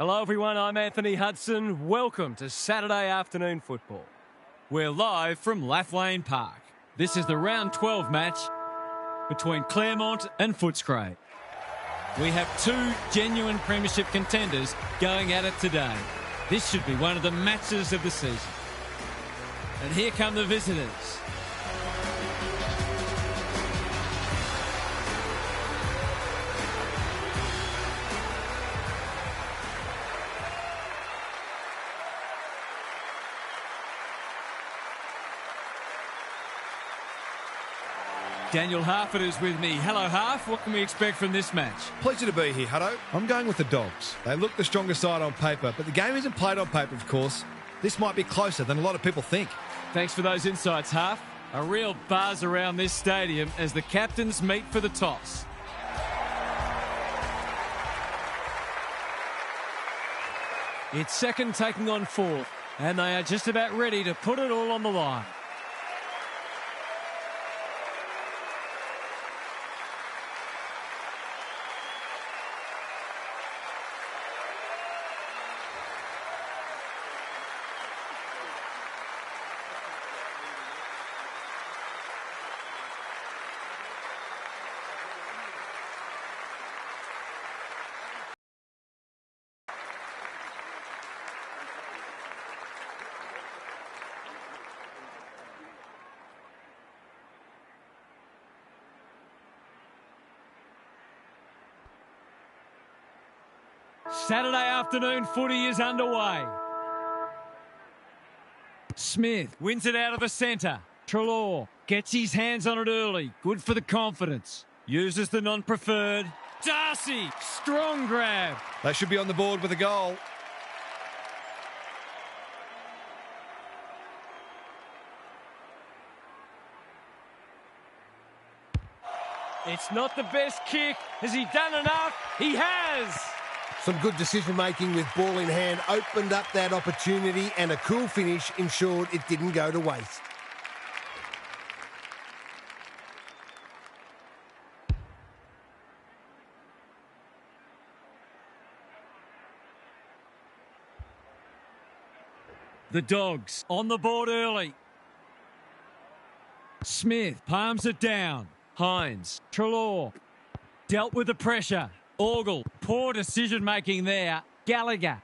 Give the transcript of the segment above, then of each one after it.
Hello everyone, I'm Anthony Hudson. Welcome to Saturday afternoon football. We're live from Lathlane Park. This is the round 12 match between Claremont and Footscray. We have two genuine premiership contenders going at it today. This should be one of the matches of the season. And here come the visitors. Daniel Harford is with me. Hello, Harf. What can we expect from this match? Pleasure to be here, Hutto. I'm going with the Dogs. They look the stronger side on paper, but the game isn't played on paper, of course. This might be closer than a lot of people think. Thanks for those insights, Harf. A real buzz around this stadium as the captains meet for the toss. It's second taking on fourth, and they are just about ready to put it all on the line. Saturday afternoon footy is underway. Smith wins it out of the centre. Treloar gets his hands on it early. Good for the confidence. Uses the non-preferred. Darcy, strong grab. They should be on the board with a goal. It's not the best kick. Has he done enough? He has! Some good decision-making with ball in hand opened up that opportunity, and a cool finish ensured it didn't go to waste. The Dogs on the board early. Smith palms it down. Hines, Treloar, dealt with the pressure. Orgel, poor decision-making there. Gallagher,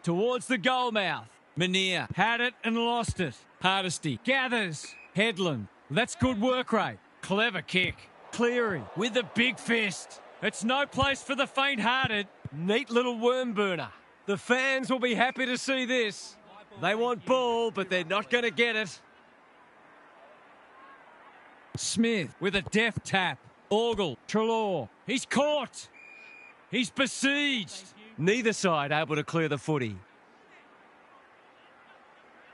towards the goal mouth. Manier had it and lost it. Hardesty gathers. Headland, that's good work rate. Clever kick. Cleary with the big fist. It's no place for the faint-hearted. Neat little worm burner. The fans will be happy to see this. They want ball, but they're not going to get it. Smith with a deft tap. Orgel, Treloar, he's caught. He's besieged. Neither side able to clear the footy.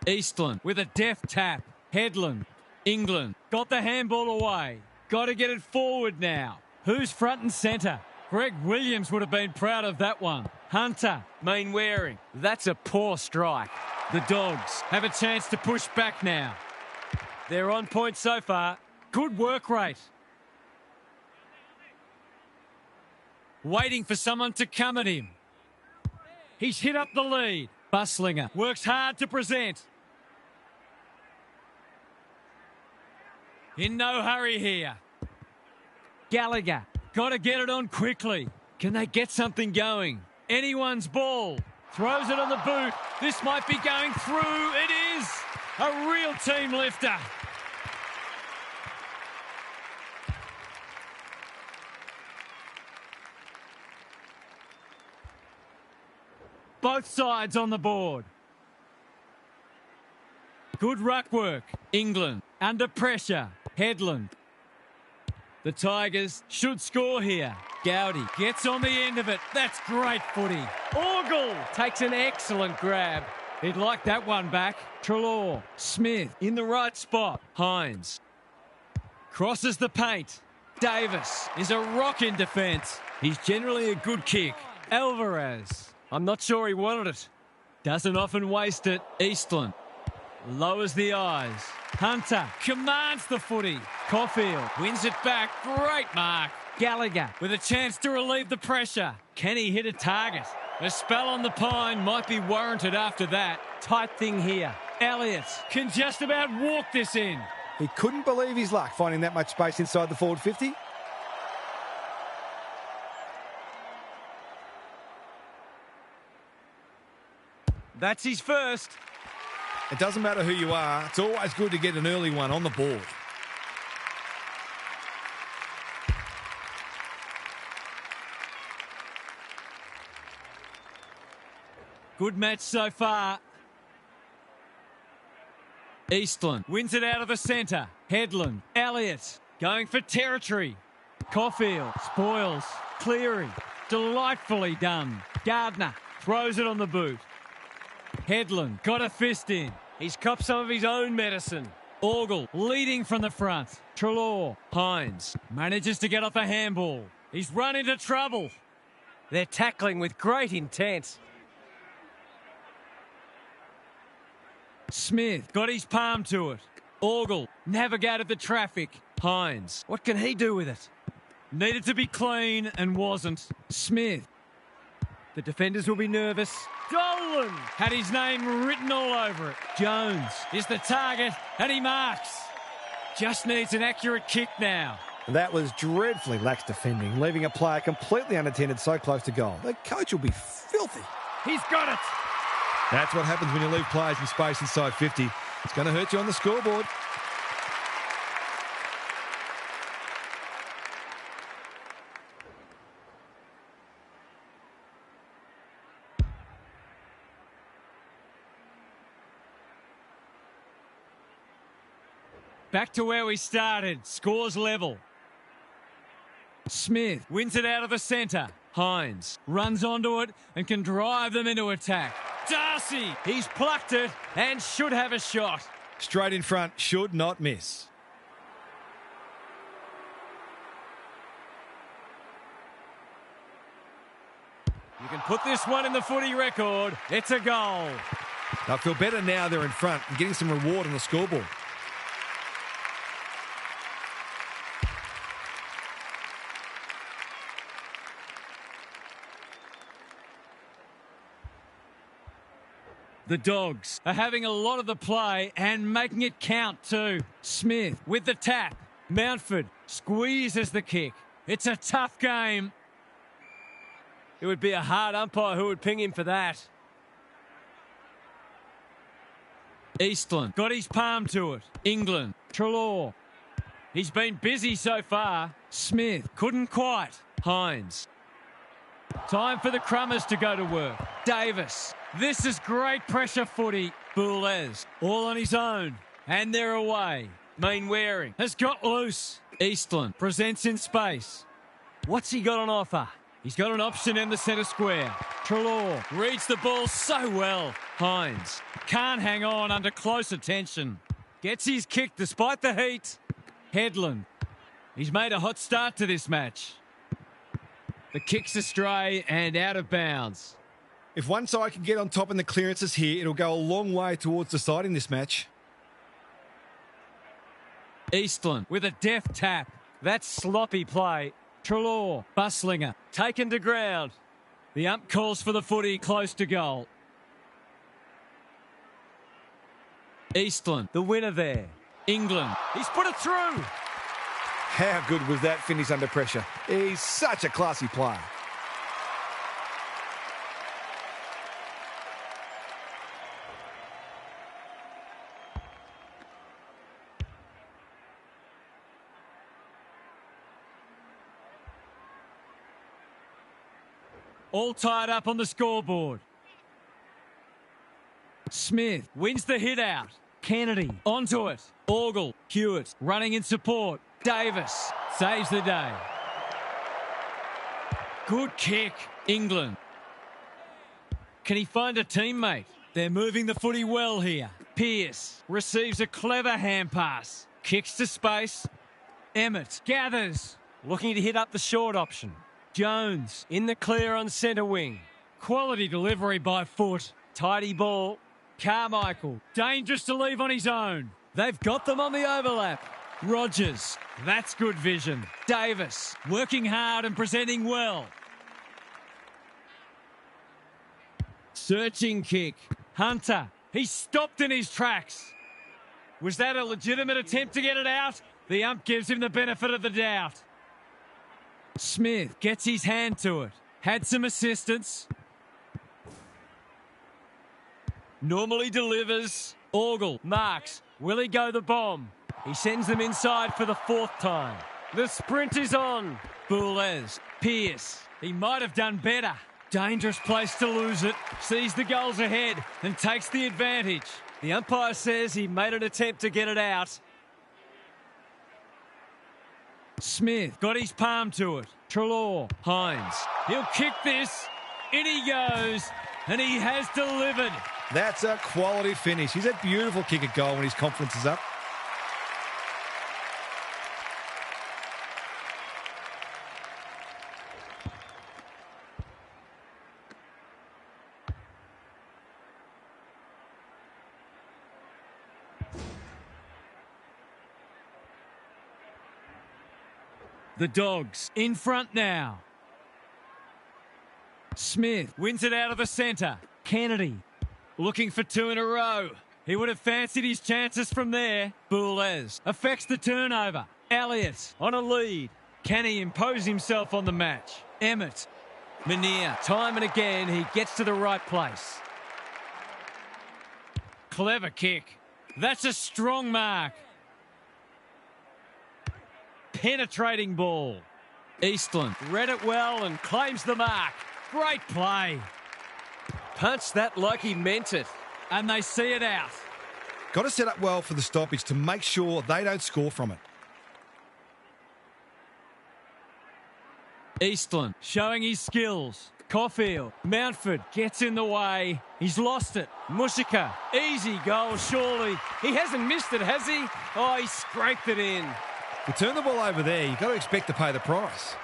Eastland with a deft tap. Headland, England, got the handball away. Got to get it forward now. Who's front and centre? Greg Williams would have been proud of that one. Hunter, Mainwaring, that's a poor strike. the Dogs have a chance to push back now. They're on point so far. Good work rate. Waiting for someone to come at him. He's hit up the lead. Buslinger works hard to present. In no hurry here. Gallagher, got to get it on quickly. Can they get something going? Anyone's ball. Throws it on the boot. This might be going through. It is. A real team lifter. Both sides on the board. Good ruck work. England under pressure. Headland. The Tigers should score here. Gowdy gets on the end of it. That's great footy. Orgel takes an excellent grab. He'd like that one back. Treloar. Smith in the right spot. Hines crosses the paint. Davis is a rock in defence. He's generally a good kick. Alvarez. I'm not sure he wanted it. Doesn't often waste it. Eastland lowers the eyes. Hunter commands the footy. Caulfield wins it back. Great mark. Gallagher with a chance to relieve the pressure. Can he hit a target? A spell on the pine might be warranted after that. Tight thing here. Elliott can just about walk this in. He couldn't believe his luck finding that much space inside the forward 50. That's his first. It doesn't matter who you are. It's always good to get an early one on the board. Good match so far. Eastland wins it out of the centre. Headland, Elliott going for territory. Caulfield spoils. Cleary, delightfully done. Gardner throws it on the boot. Headland got a fist in. He's copped some of his own medicine. Orgel leading from the front. Treloar, Hines manages to get off a handball. He's run into trouble. They're tackling with great intent. Smith got his palm to it. Orgel navigated the traffic. Hines, What can he do with it? needed to be clean and wasn't. Smith The defenders will be nervous. Dolan had his name written all over it. Jones is the target and he marks. Just needs an accurate kick now. That was dreadfully lax defending, leaving a player completely unattended so close to goal. The coach will be filthy. He's got it. That's what happens when you leave players in space inside 50. It's going to hurt you on the scoreboard. Back to where we started. Scores level. Smith wins it out of the centre. Hines runs onto it and can drive them into attack. Darcy, He's plucked it and should have a shot. Straight in front, should not miss. You can put this one in the footy record. It's a goal. They'll feel better now they're in front and getting some reward on the scoreboard. the Dogs are having a lot of the play and making it count too. Smith with the tap. Mountford squeezes the kick. It's a tough game. It would be a hard umpire who would ping him for that. Eastland got his palm to it. England, Treloar. He's been busy so far. Smith couldn't quite. Hines. Time for the Crummers to go to work. Davis. This is great pressure footy. Boulez all on his own. And they're away. Mainwaring has got loose. Eastland presents in space. What's he got on offer? He's got an option in the centre square. Treloar reads the ball so well. Hines can't hang on under close attention. Gets his kick despite the heat. Headland. He's made a hot start to this match. The kick's astray and out of bounds. If one side can get on top in the clearances here, it'll go a long way towards deciding this match. Eastland with a deft tap. That's sloppy play. Treloar, Buslinger, Taken to ground. the ump calls for the footy close to goal. Eastland, The winner there. England, He's put it through. How good was that finish under pressure? He's such a classy player. all tied up on the scoreboard. Smith wins the hit out. Kennedy onto it. Orgel, Hewitt running in support. Davis saves the day. Good kick. England. Can he find a teammate? They're moving the footy well here. Pearce receives a clever hand pass. Kicks to space. Emmett gathers. Looking to hit up the short option. Jones. In the clear on centre wing. Quality delivery by foot. Tidy ball. Carmichael. Dangerous to leave on his own. They've got them on the overlap. Rogers. That's good vision. Davis. Working hard and presenting well. Searching kick. Hunter. He's stopped in his tracks. Was that a legitimate attempt to get it out? The ump gives him the benefit of the doubt. Smith gets his hand to it. Had some assistance. Normally delivers. Orgel marks. Will he go the bomb? He sends them inside for the fourth time. The sprint is on. Boulez. Pierce. He might have done better. Dangerous place to lose it. Sees the goals ahead and takes the advantage. The umpire says he made an attempt to get it out. Smith got his palm to it. Treloar. Hines. He'll kick this. In he goes. And he has delivered. That's a quality finish. He's a beautiful kick at goal when his confidence is up. The Dogs in front now. Smith wins it out of the centre. Kennedy looking for two in a row. He would have fancied his chances from there. Boulez affects the turnover. Elliott on a lead. Can he impose himself on the match? Emmett. Menier. Time and again he gets to the right place. Clever kick. That's a strong mark. Penetrating ball. Eastland read it well and claims the mark. Great play. Punched that like he meant it. And they see it out. Got to set up well for the stoppage to make sure they don't score from it. Eastland showing his skills. Caulfield. Mountford gets in the way. He's lost it. Mushika. Easy goal, surely. He hasn't missed it, has he? Oh, he scraped it in. You turn the ball over there, you've got to expect to pay the price.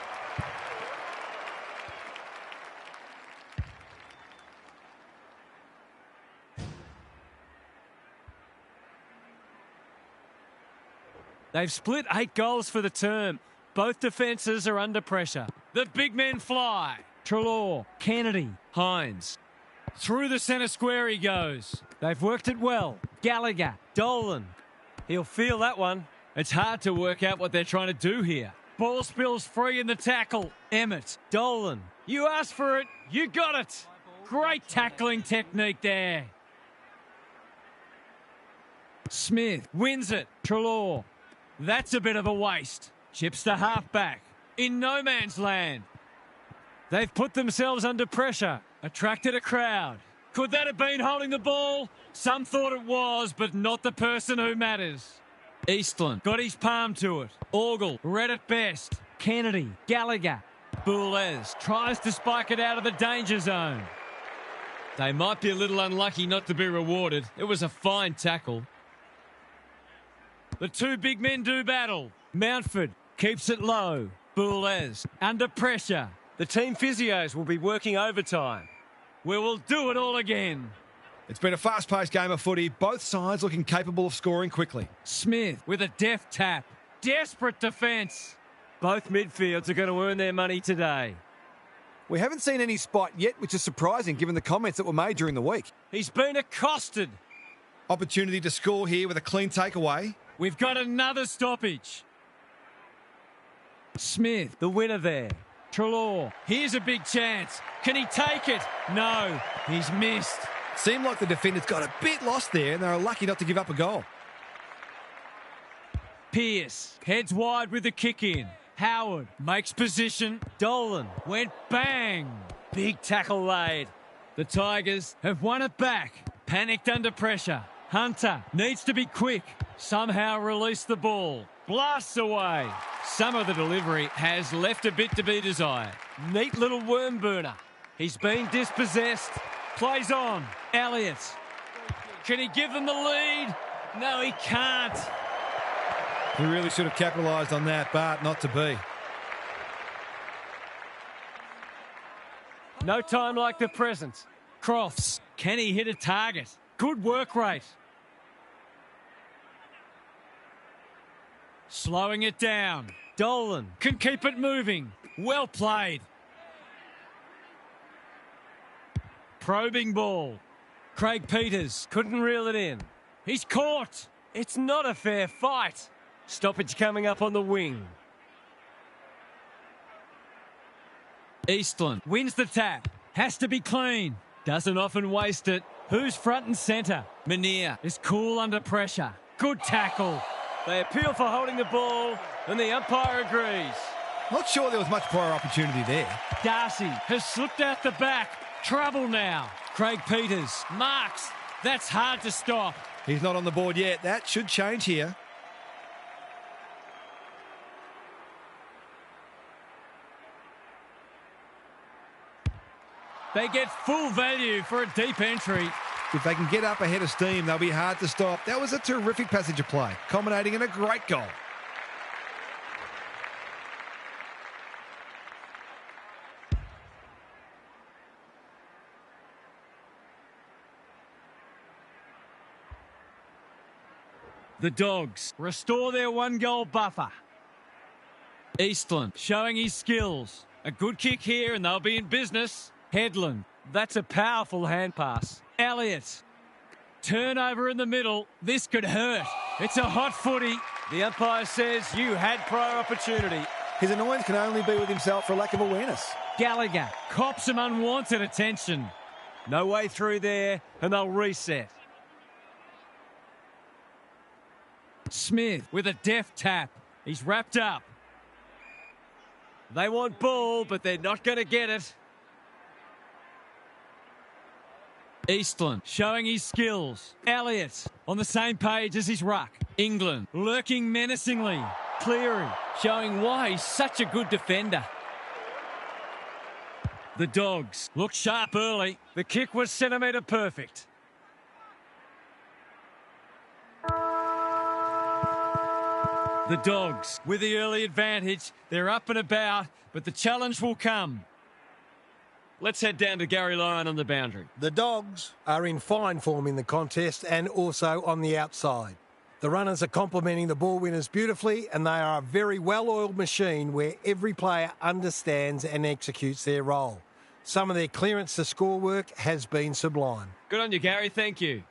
They've split 8 goals for the term. Both defences are under pressure. The big men fly. Treloar, Kennedy, Hines. Through the centre square he goes. They've worked it well. Gallagher, Dolan. He'll feel that one. It's hard to work out what they're trying to do here. Ball spills free in the tackle. Emmett, Dolan. you asked for it, you got it. Great tackling technique there. Smith wins it. Treloar. That's a bit of a waste. Chips to half-back. In no man's land. They've put themselves under pressure. Attracted a crowd. Could that have been holding the ball? Some thought it was, but not the person who matters. Eastland got his palm to it. Orgel read it best. Kennedy, Gallagher. Boulez tries to spike it out of the danger zone. They might be a little unlucky not to be rewarded. It was a fine tackle. The two big men do battle. Mountford keeps it low. Boulez under pressure. The team physios will be working overtime. We will do it all again. It's been a fast-paced game of footy. Both sides looking capable of scoring quickly. Smith with a deft tap. Desperate defence. Both midfields are going to earn their money today. We haven't seen any spot yet, which is surprising given the comments that were made during the week. He's been accosted. Opportunity to score here with a clean takeaway. We've got another stoppage. Smith, The winner there. Treloar. Here's a big chance. Can he take it? No, he's missed. Seemed like the defenders got a bit lost there and they were lucky not to give up a goal. Pierce heads wide with the kick in. Howard makes position. Dolan. Went bang. Big tackle laid. The Tigers have won it back. Panicked under pressure. Hunter needs to be quick. Somehow release the ball. Blasts away. Some of the delivery has left a bit to be desired. Neat little worm burner. He's been dispossessed. Plays on. Elliott. Can he give them the lead? No, he can't. He really should have capitalised on that, but not to be. No time like the present. Crofts. Can he hit a target? Good work rate. Slowing it down. Dolan. Can keep it moving. Well played. probing ball. Craig Peters. Couldn't reel it in. He's caught. It's not a fair fight. Stoppage coming up on the wing. Eastland wins the tap. Has to be clean. Doesn't often waste it. Who's front and centre? Menier is cool under pressure. Good tackle. They appeal for holding the ball, and the umpire agrees. Not sure there was much prior opportunity there. Darcy has slipped out the back. Trouble now. Craig Peters marks. That's hard to stop. He's not on the board yet. That should change here. They get full value for a deep entry. If they can get up ahead of steam, they'll be hard to stop. That was a terrific passage of play, culminating in a great goal. The Dogs restore their one-goal buffer. Eastland showing his skills. A good kick here and they'll be in business. Headland. That's a powerful hand pass. Elliott. Turnover in the middle. This could hurt. It's a hot footy. The umpire says you had prior opportunity. His annoyance can only be with himself for lack of awareness. Gallagher cops some unwanted attention. No way through there, and they'll reset. Smith with a deft tap. He's wrapped up. They want ball, but they're not going to get it. Eastland showing his skills. Elliott on the same page as his ruck. England lurking menacingly. Cleary showing why he's such a good defender. The Dogs look sharp early. The kick was centimetre perfect. The Dogs with the early advantage. They're up and about, but the challenge will come. Let's head down to Gary Lyon on the boundary. The Dogs are in fine form in the contest and also on the outside. The runners are complementing the ball winners beautifully, and they are a very well-oiled machine where every player understands and executes their role. Some of their clearance to score work has been sublime. Good on you, Gary. Thank you.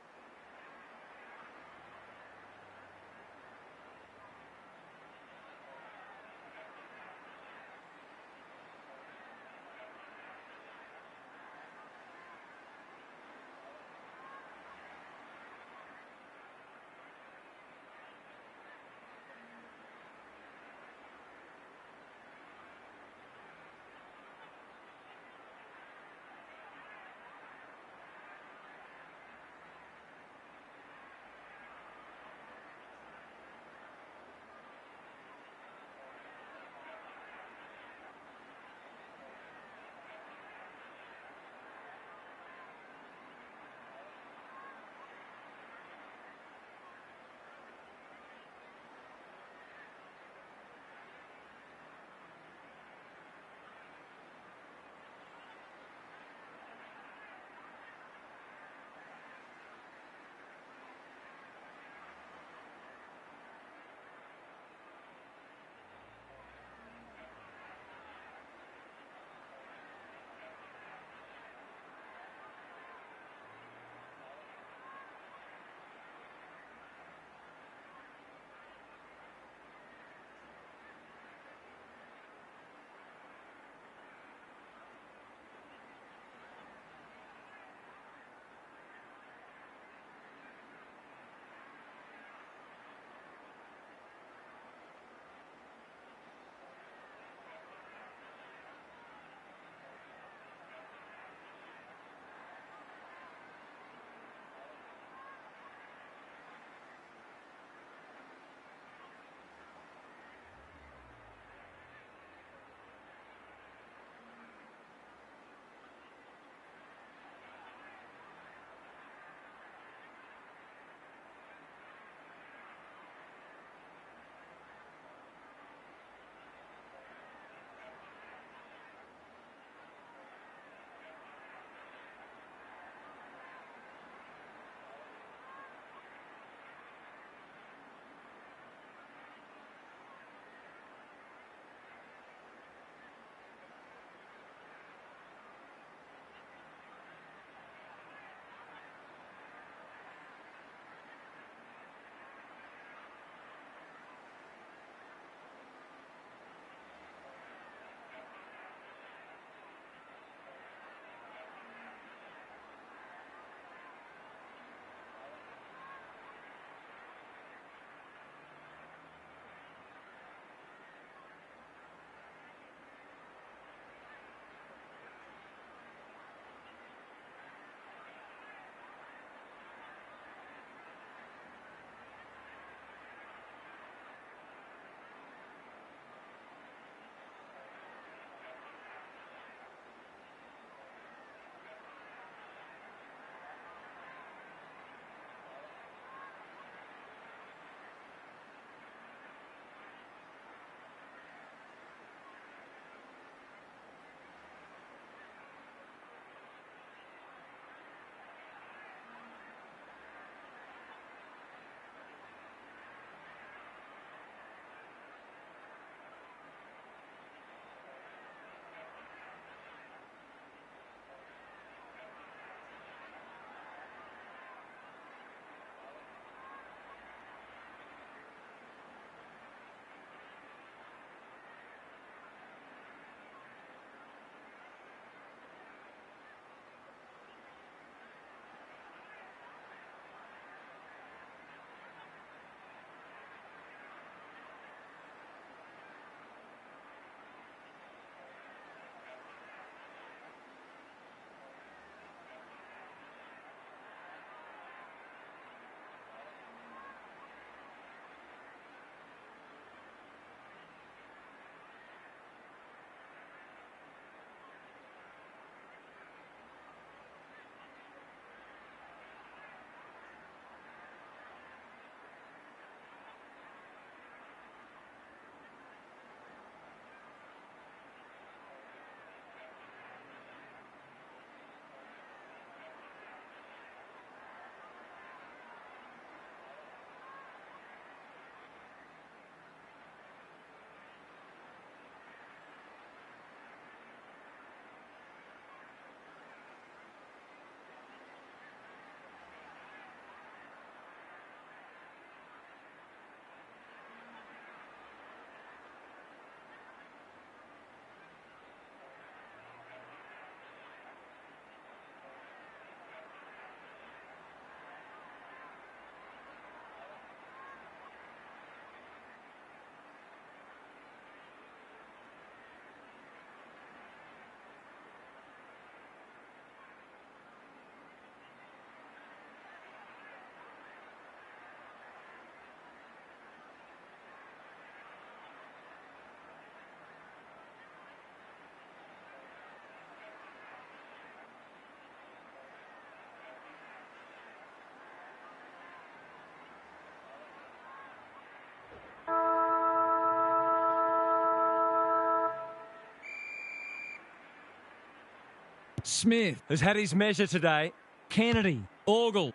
Smith has had his measure today. Kennedy. Orgel.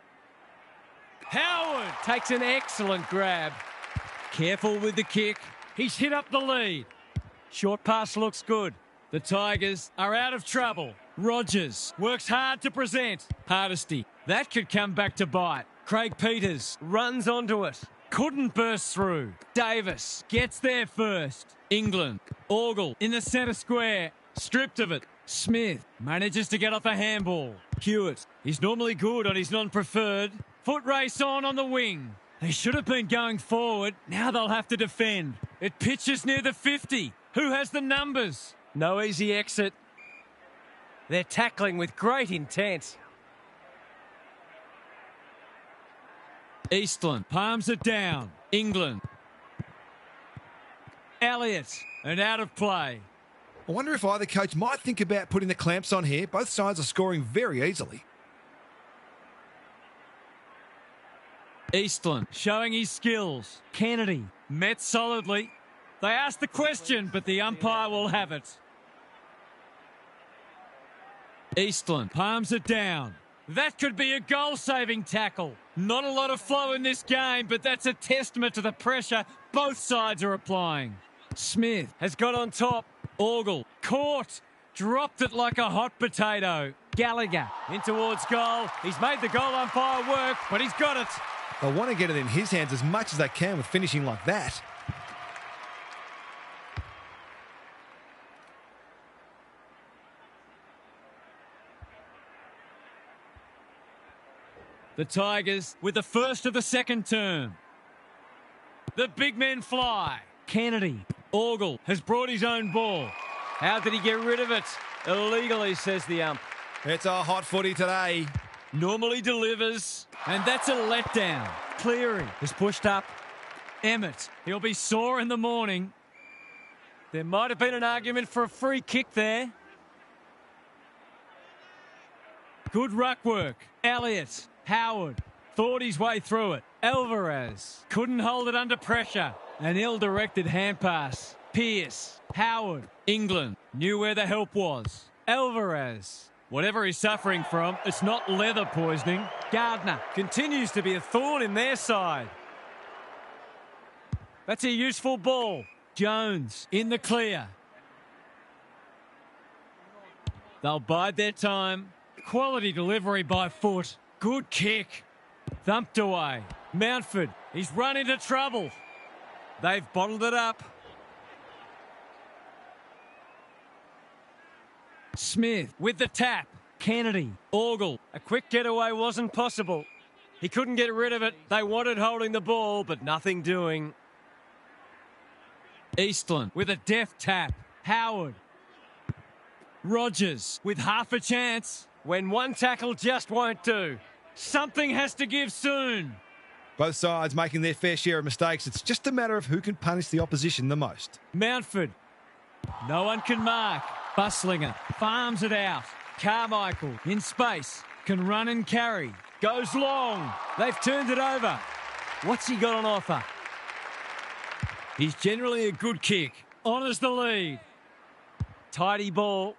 Howard takes an excellent grab. Careful with the kick. He's hit up the lead. Short pass looks good. The Tigers are out of trouble. Rogers works hard to present. Hardesty. That could come back to bite. Craig Peters runs onto it. Couldn't burst through. Davis gets there first. England. Orgel in the centre square. Stripped of it. Smith manages to get off a handball. Hewitt is normally good on his non-preferred. Foot race on the wing. They should have been going forward. Now they'll have to defend. It pitches near the 50. Who has the numbers? No easy exit. They're tackling with great intent. Eastland palms it down. England. Elliott, and out of play. I wonder if either coach might think about putting the clamps on here. Both sides are scoring very easily. Eastland showing his skills. Kennedy met solidly. They asked the question, but the umpire will have it. Eastland palms it down. That could be a goal-saving tackle. Not a lot of flow in this game, but that's a testament to the pressure both sides are applying. Smith has got on top. Orgel caught. Dropped it like a hot potato. Gallagher in towards goal. He's made the goal umpire work, but he's got it. They'll want to get it in his hands as much as they can with finishing like that. The Tigers with the first of the second term. The big men fly. Kennedy. Orgel has brought his own ball. How did he get rid of it? Illegally, says the ump. It's a hot footy today. Normally delivers. And that's a letdown. Cleary is pushed up. Emmett, he'll be sore in the morning. There might have been an argument for a free kick there. Good ruck work. Elliott. Howard thought his way through it. Alvarez couldn't hold it under pressure. An ill-directed hand pass. Pearce. Howard. England knew where the help was. Alvarez. Whatever he's suffering from, it's not leather poisoning. Gardner Continues to be a thorn in their side. That's a useful ball. Jones in the clear. They'll bide their time. Quality delivery by foot. Good kick. Thumped away. Mountford, he's run into trouble. They've bottled it up. Smith with the tap. Kennedy. Orgel. A quick getaway wasn't possible. He couldn't get rid of it. They wanted holding the ball, but nothing doing. Eastland with a deft tap. Howard. Rogers with half a chance. When one tackle just won't do. Something has to give soon. Both sides making their fair share of mistakes. It's just a matter of who can punish the opposition the most. Mountford. No one can mark. Buslinger farms it out. Carmichael in space. Can run and carry. Goes long. They've turned it over. What's he got on offer? He's generally a good kick. Honours the lead. Tidy ball.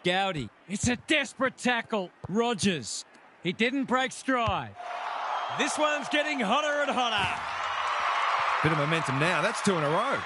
Gowdy. It's a desperate tackle. Rogers. He didn't break stride. This one's getting hotter and hotter. Bit of momentum now. That's two in a row.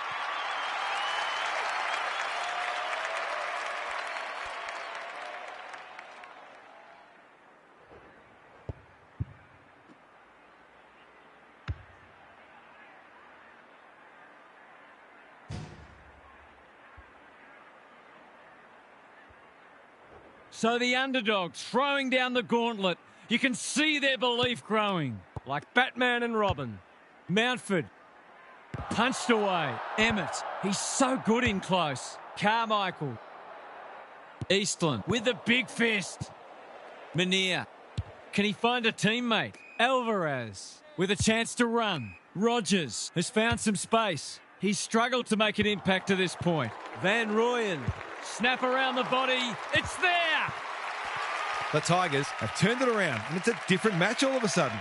So the underdogs throwing down the gauntlet. You can see their belief growing. Like Batman and Robin. Mountford. Punched away. Emmett. He's so good in close. Carmichael. Eastland with the big fist. Manier. Can he find a teammate? Alvarez with a chance to run. Rogers has found some space. He's struggled to make an impact to this point. Van Rooyen. Snap around the body. It's there! The Tigers have turned it around, and it's a different match all of a sudden.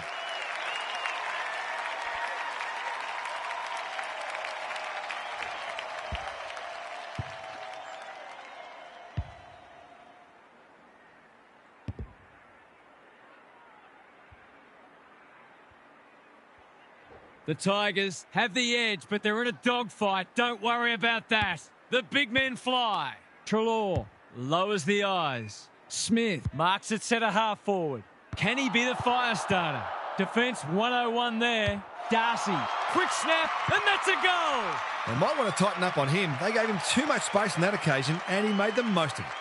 The Tigers have the edge, but they're in a dogfight. Don't worry about that. The big men fly. Treloar lowers the eyes. Smith marks it centre half forward. Can he be the fire starter? Defence 101 there. Darcy, quick snap, and that's a goal. They might want to tighten up on him. They gave him too much space on that occasion, and he made the most of it.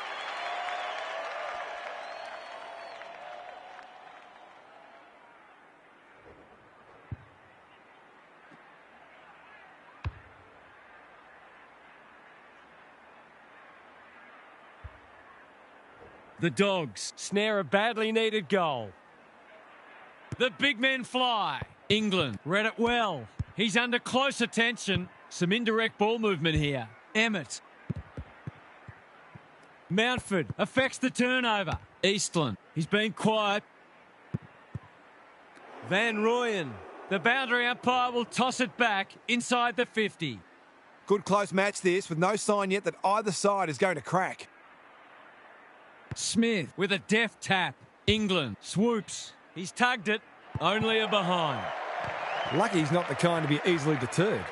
The Dogs snare a badly needed goal. The big men fly. England read it well. He's under close attention. Some indirect ball movement here. Emmett. Mountford affects the turnover. Eastland. He's been quiet. Van Rooyen. The boundary umpire will toss it back inside the 50. Good close match this, with no sign yet that either side is going to crack. Smith with a deft tap. England swoops. He's tugged it. Only a behind. Lucky he's not the kind to be easily deterred.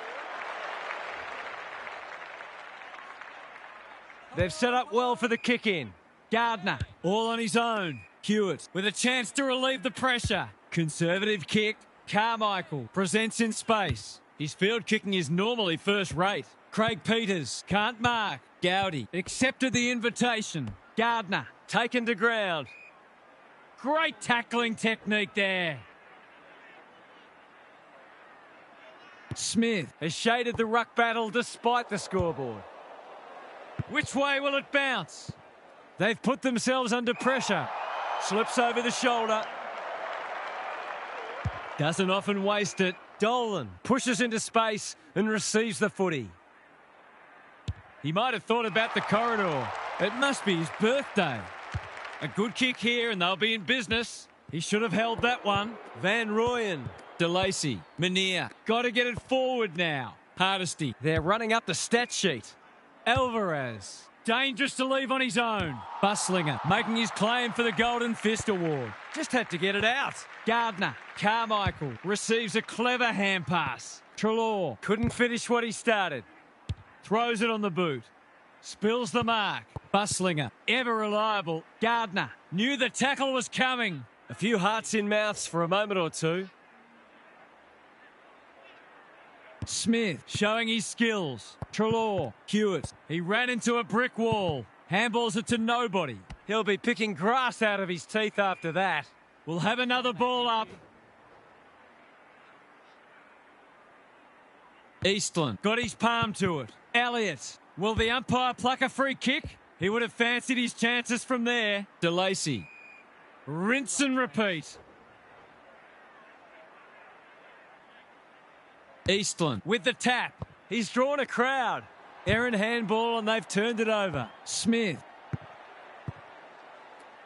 They've set up well for the kick-in. Gardner all on his own. Hewitt with a chance to relieve the pressure. Conservative kick. Carmichael presents in space. His field kicking is normally first rate. Craig Peters can't mark. Gowdy accepted the invitation. Gardner taken to ground. Great tackling technique there. Smith has shaded the ruck battle despite the scoreboard. Which way will it bounce? They've put themselves under pressure. Slips over the shoulder. Doesn't often waste it. Dolan pushes into space and receives the footy. He might have thought about the corridor. It must be his birthday. A good kick here and they'll be in business. He should have held that one. Van Rooyen. DeLacy. Menier. Got to get it forward now. Hardesty. They're running up the stat sheet. Alvarez. Dangerous to leave on his own. Buslinger making his claim for the Golden Fist Award. Just had to get it out. Gardner. Carmichael receives a clever hand pass. Treloar couldn't finish what he started. Throws it on the boot. Spills the mark. Buslinger, ever reliable. Gardner knew the tackle was coming. A few hearts in mouths for a moment or two. Smith showing his skills. Treloar, Hewitt. He ran into a brick wall. Handballs it to nobody. He'll be picking grass out of his teeth after that. We'll have another ball up. Eastland got his palm to it. Elliott. Will the umpire pluck a free kick? He would have fancied his chances from there. DeLacy. Rinse and repeat. Eastland with the tap. He's drawn a crowd. Errant handball and they've turned it over. Smith.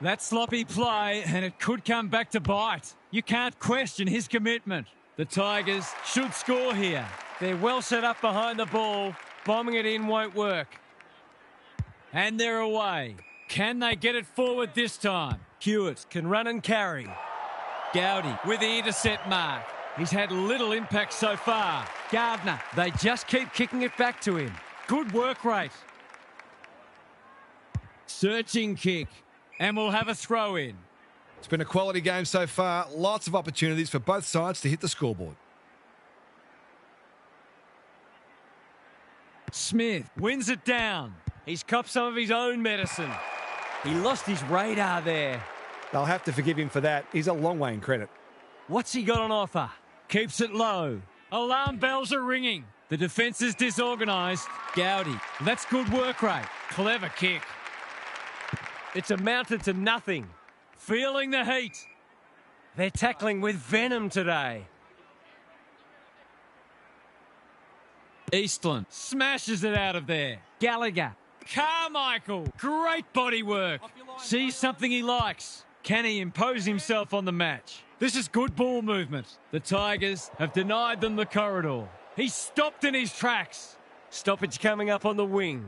That sloppy play and it could come back to bite. You can't question his commitment. The Tigers should score here. They're well set up behind the ball. Bombing it in won't work. And they're away. Can they get it forward this time? Hewitt can run and carry. Gowdy with the intercept mark. He's had little impact so far. Gardner, they just keep kicking it back to him. Good work rate. Searching kick. And we'll have a throw in. It's been a quality game so far. Lots of opportunities for both sides to hit the scoreboard. Smith wins it down. He's copped some of his own medicine. He lost his radar there. They'll have to forgive him for that. He's a long way in credit. What's he got on offer? Keeps it low. Alarm bells are ringing. The defence is disorganised. Gowdy. That's good work rate. Clever kick. It's amounted to nothing. Feeling the heat. They're tackling with venom today. Eastland smashes it out of there. Gallagher. Carmichael. Great body work. Sees something he likes. Can he impose himself on the match? This is good ball movement. The Tigers have denied them the corridor. He's stopped in his tracks. Stoppage coming up on the wing.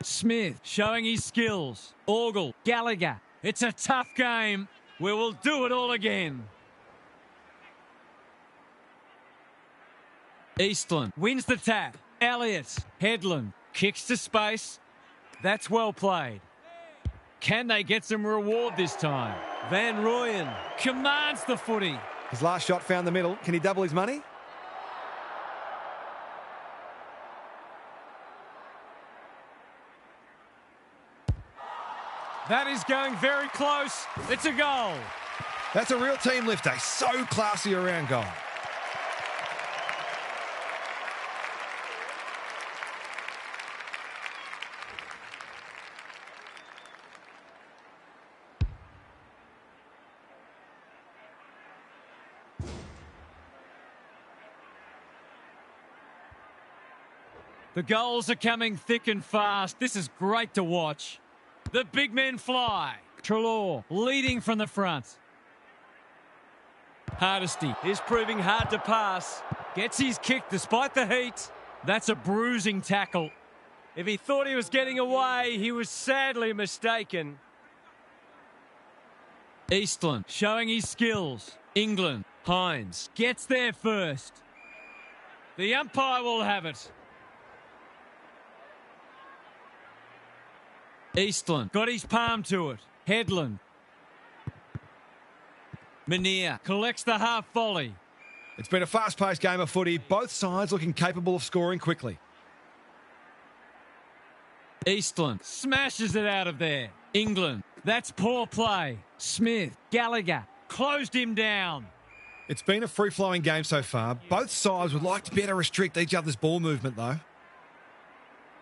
Smith showing his skills. Orgel. Gallagher. It's a tough game. We will do it all again. Eastland wins the tap. Elliott. Headland kicks to space. That's well played. Can they get some reward this time? Van Rooyen Commands the footy. His last shot found the middle. Can he double his money? That is going very close. It's a goal. That's a real team lifter. So classy around goal. The goals are coming thick and fast. This is great to watch. The big men fly. Treloar leading from the front. Hardesty is proving hard to pass. gets his kick despite the heat. That's a bruising tackle. If he thought he was getting away, he was sadly mistaken. Eastland showing his skills. England. Hines gets there first. The umpire will have it. Eastland got his palm to it. Headland. Menier collects the half volley. It's been a fast-paced game of footy. Both sides looking capable of scoring quickly. Eastland smashes it out of there. England. That's poor play. Smith. Gallagher closed him down. It's been a free-flowing game so far. Both sides would like to better restrict each other's ball movement, though.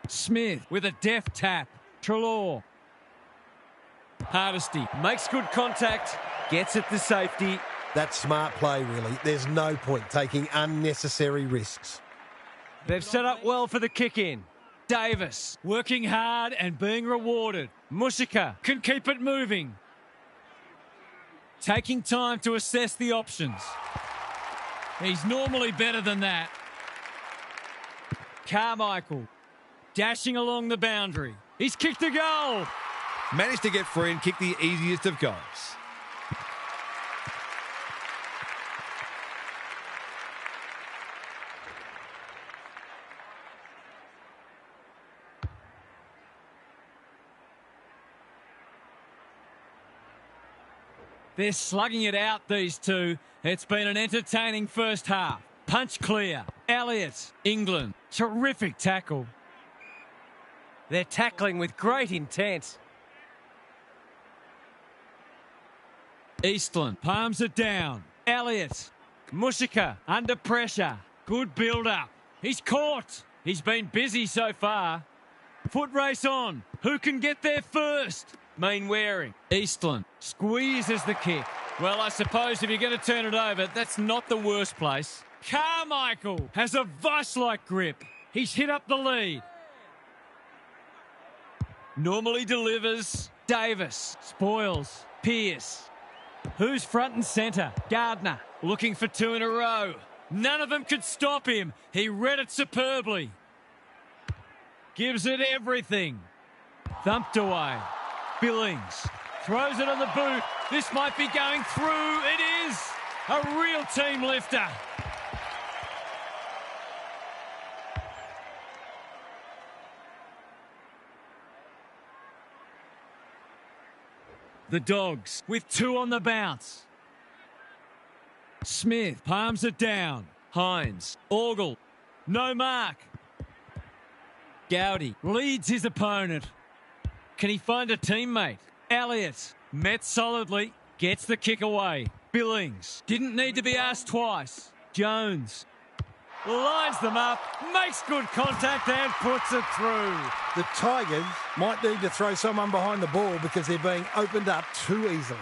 Smith with a deft tap. Treloar. Hardesty makes good contact, gets it to safety. That's smart play, really. There's no point taking unnecessary risks. They've set up well for the kick-in. Davis working hard and being rewarded. Mushika can keep it moving. Taking time to assess the options. He's normally better than that. Carmichael dashing along the boundary. He's kicked a goal. Managed to get free and kick the easiest of goals. They're slugging it out, these two. It's been an entertaining first half. Punch clear. Elliott. England. Terrific tackle. They're tackling with great intent. Eastland palms it down. Elliott. Mushika under pressure. Good build-up. He's caught. He's been busy so far. Foot race on. Who can get there first? Mainwaring. Eastland squeezes the kick. Well, I suppose if you're going to turn it over, that's not the worst place. Carmichael has a vice-like grip. He's hit up the lead. Normally delivers. Davis spoils. Pearce. Who's front and centre? Gardner looking for two in a row. None of them could stop him. He read it superbly. Gives it everything. Thumped away. Billings throws it on the boot. This might be going through. It is a real team lifter. The Dogs with two on the bounce. Smith palms it down. Hines. Orgel. No mark. Gowdy leads his opponent. Can he find a teammate? Elliott met solidly. Gets the kick away. Billings didn't need to be asked twice. Jones lines them up, makes good contact and puts it through. The Tigers might need to throw someone behind the ball because they're being opened up too easily.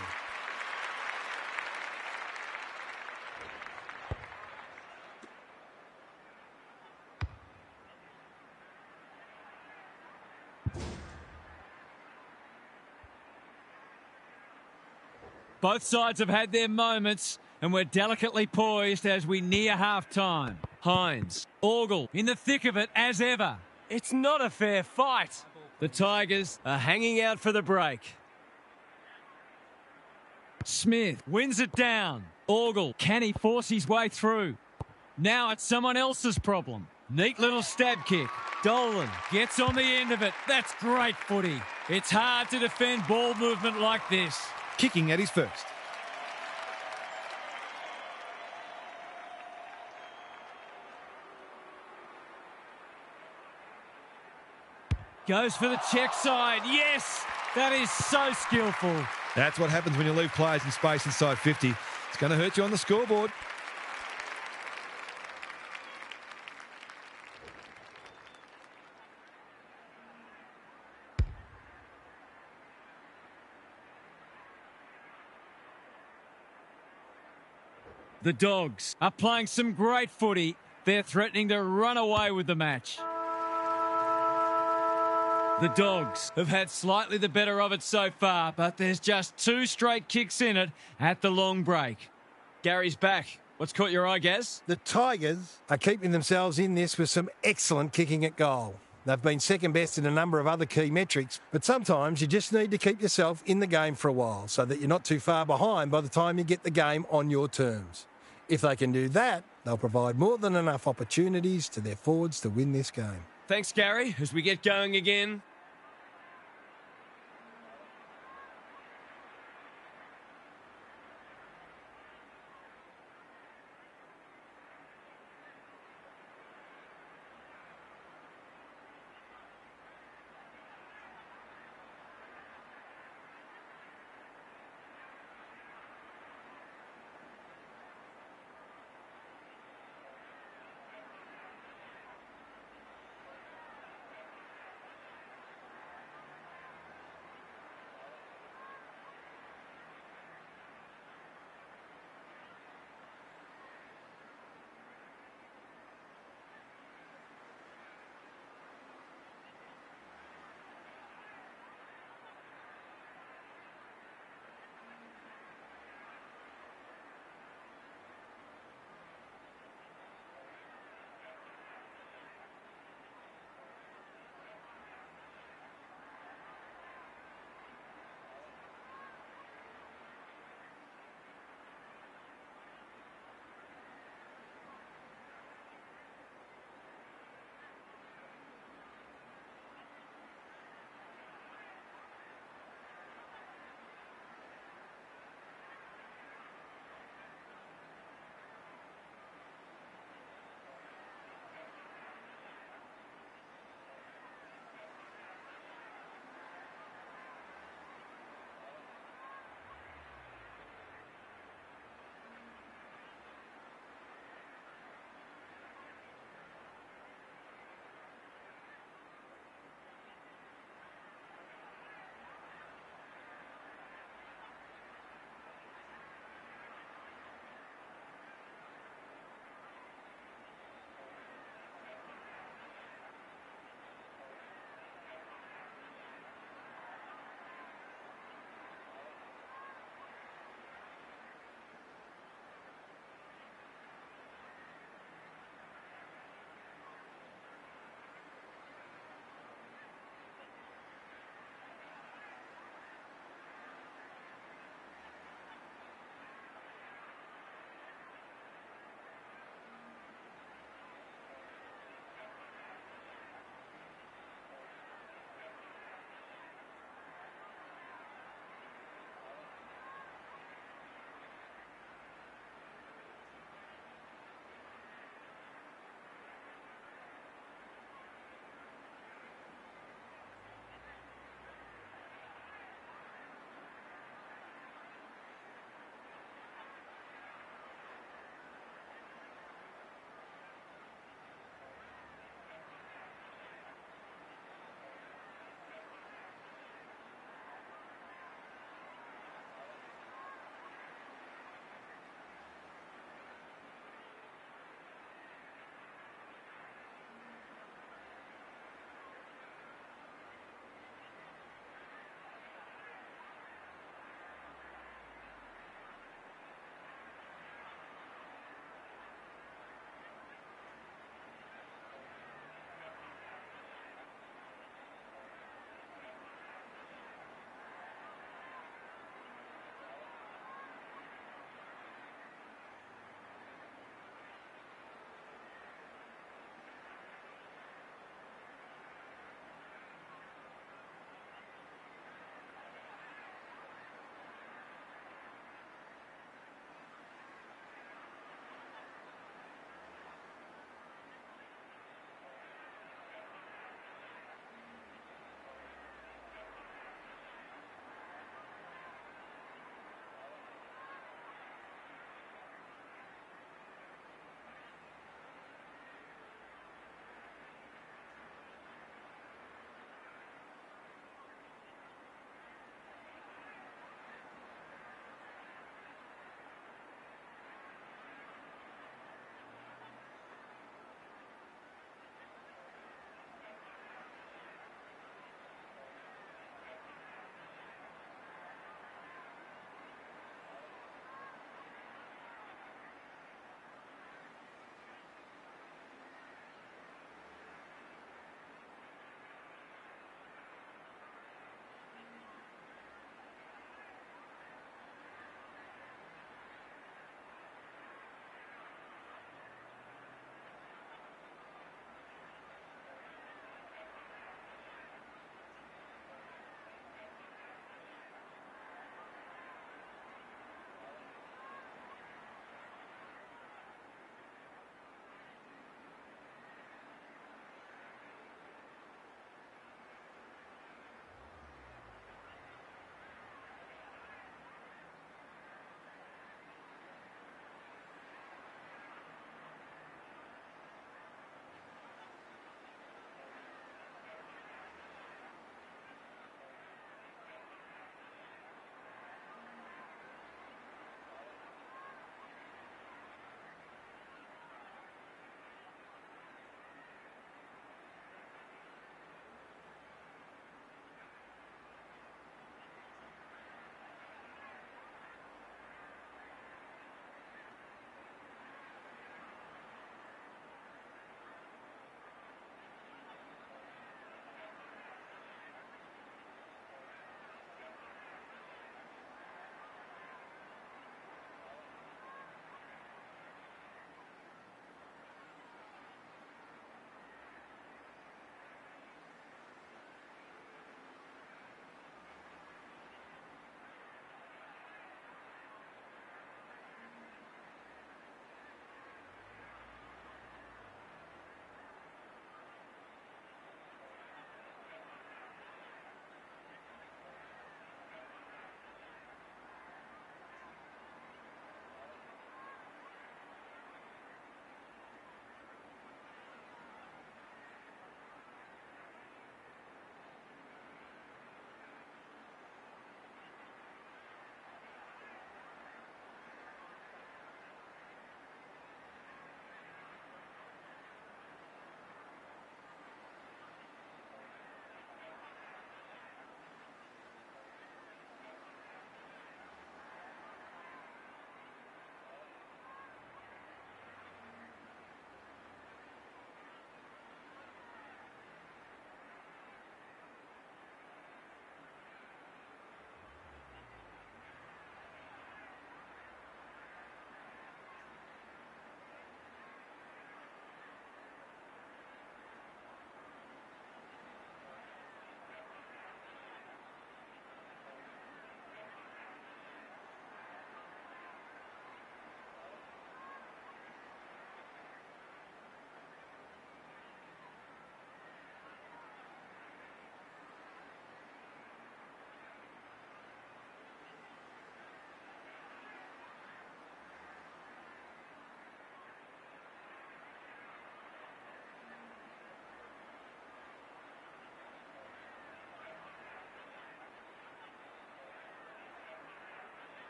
Both sides have had their moments and we're delicately poised as we near half-time. Hines, Orgel in the thick of it as ever. It's not a fair fight. The Tigers are hanging out for the break. Smith wins it down. Orgel, can he force his way through? Now it's someone else's problem. Neat little stab kick. Dolan gets on the end of it. That's great footy. It's hard to defend ball movement like this. Kicking at his first. Goes for the check side. Yes, that is so skillful. That's what happens when you leave players in space inside 50. It's going to hurt you on the scoreboard. The Dogs are playing some great footy. They're threatening to run away with the match. The Dogs have had slightly the better of it so far, but there's just 2 straight kicks in it at the long break. Gary's back. What's caught your eye, Gaz? The Tigers are keeping themselves in this with some excellent kicking at goal. They've been second best in a number of other key metrics, but sometimes you just need to keep yourself in the game for a while so that you're not too far behind by the time you get the game on your terms. If they can do that, they'll provide more than enough opportunities to their forwards to win this game. Thanks, Gary. As we get going again.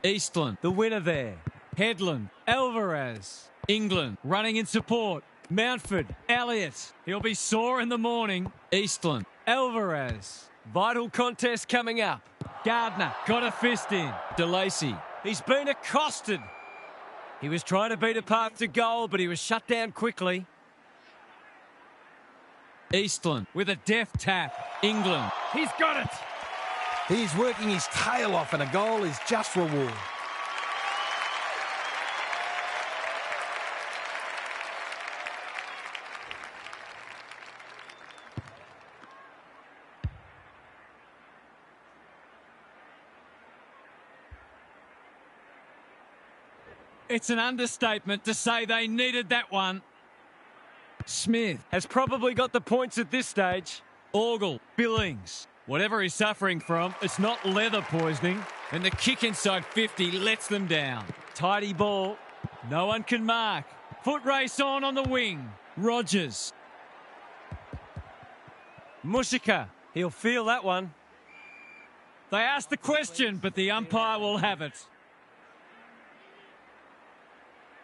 Eastland, The winner there. Headland, Alvarez. England running in support. Mountford, Elliott. He'll be sore in the morning. Eastland, Alvarez. Vital contest coming up. Gardner got a fist in. DeLacy, He's been accosted. He was trying to beat a path to goal, but he was shut down quickly. Eastland with a deft tap. England, He's got it. He's working his tail off and a goal is just reward. it's an understatement to say they needed that one. Smith, Has probably got the points at this stage. Orgel, Billings. Whatever he's suffering from, it's not leather poisoning. And the kick inside 50 lets them down. Tidy ball. No one can mark. Foot race on the wing. Rogers. Mushika. He'll feel that one. They asked the question, but the umpire will have it.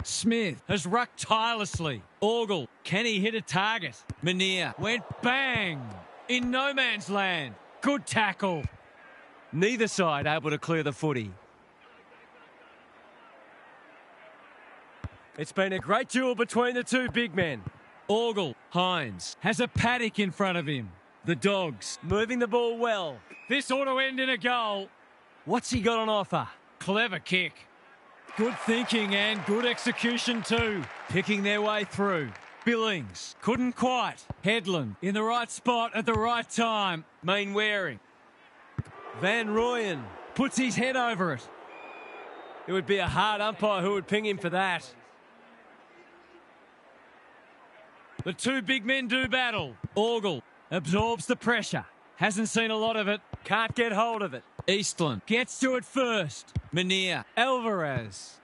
Smith has rucked tirelessly. Orgel, can he hit a target? Manier went bang. In no man's land. Good tackle. Neither side able to clear the footy. It's been a great duel between the two big men. Orgel, Hines, has a paddock in front of him. The Dogs. Moving the ball well. This ought to end in a goal. What's he got on offer? Clever kick. Good thinking and good execution too. Picking their way through. Billings couldn't quite. Headland in the right spot at the right time. Main wearing. Van Rooyen. Puts his head over it. It would be a hard umpire who would ping him for that. The two big men do battle. Orgel absorbs the pressure. Hasn't seen a lot of it. Can't get hold of it. Eastland gets to it first. Manier. Alvarez.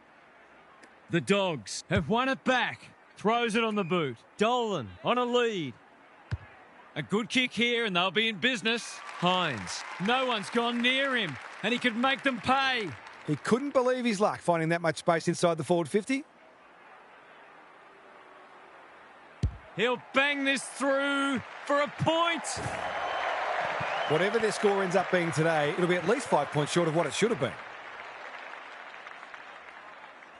The Dogs have won it back. Throws it on the boot. Dolan on a lead. A good kick here and they'll be in business. Hines. No one's gone near him and he could make them pay. He couldn't believe his luck finding that much space inside the forward 50. He'll bang this through for a point. Whatever their score ends up being today, it'll be at least 5 points short of what it should have been.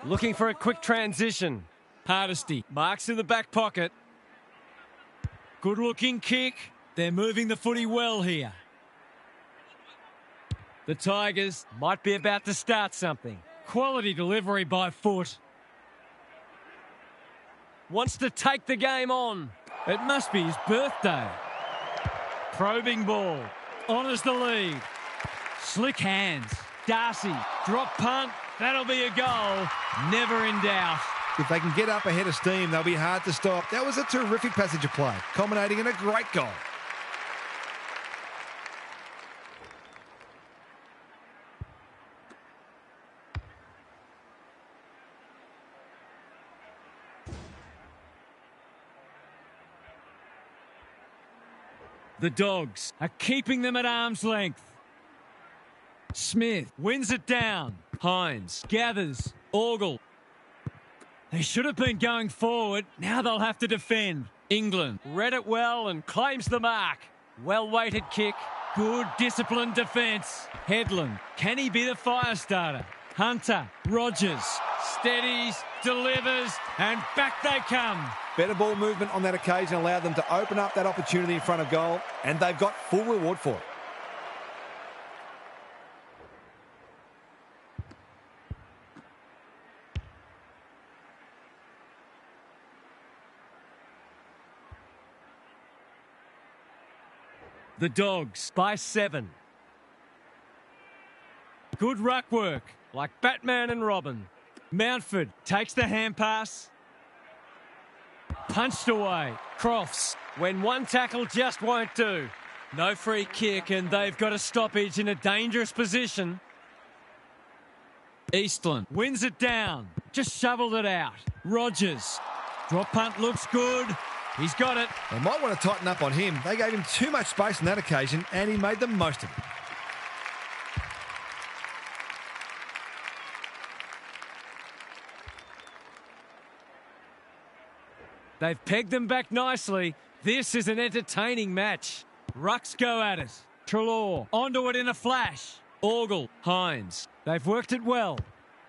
Looking for a quick transition. Hardesty. Marks in the back pocket. Good looking kick. They're moving the footy well here. The Tigers Might be about to start something. quality delivery by Foot. Wants to take the game on. It must be his birthday. Probing ball. Honours the lead. Slick hands. Darcy. Drop punt. That'll be a goal. Never in doubt. If they can get up ahead of steam, they'll be hard to stop. That was a terrific passage of play, culminating in a great goal. The Dogs are keeping them at arm's length. Smith wins it down. Hines gathers. Orgel. They should have been going forward. Now they'll have to defend. England Read it well and claims the mark. Well-weighted kick. good disciplined defence. Headland, can he be the fire starter? Hunter, Rogers, steadies, delivers, and back they come. Better ball movement on that occasion allowed them to open up that opportunity in front of goal, and they've got full reward for it. The Dogs by 7. Good ruck work, like Batman and Robin. Mountford takes the hand pass. Punched away. Crofts. When one tackle just won't do. No free kick and they've got a stoppage in a dangerous position. Eastland wins it down. Just shoveled it out. Rogers. Drop punt looks good. He's got it. They might want to tighten up on him. They gave him too much space on that occasion, and he made the most of it. They've pegged them back nicely. This is an entertaining match. Rucks go at it. Treloar onto it in a flash. Orgel, Hines. They've worked it well.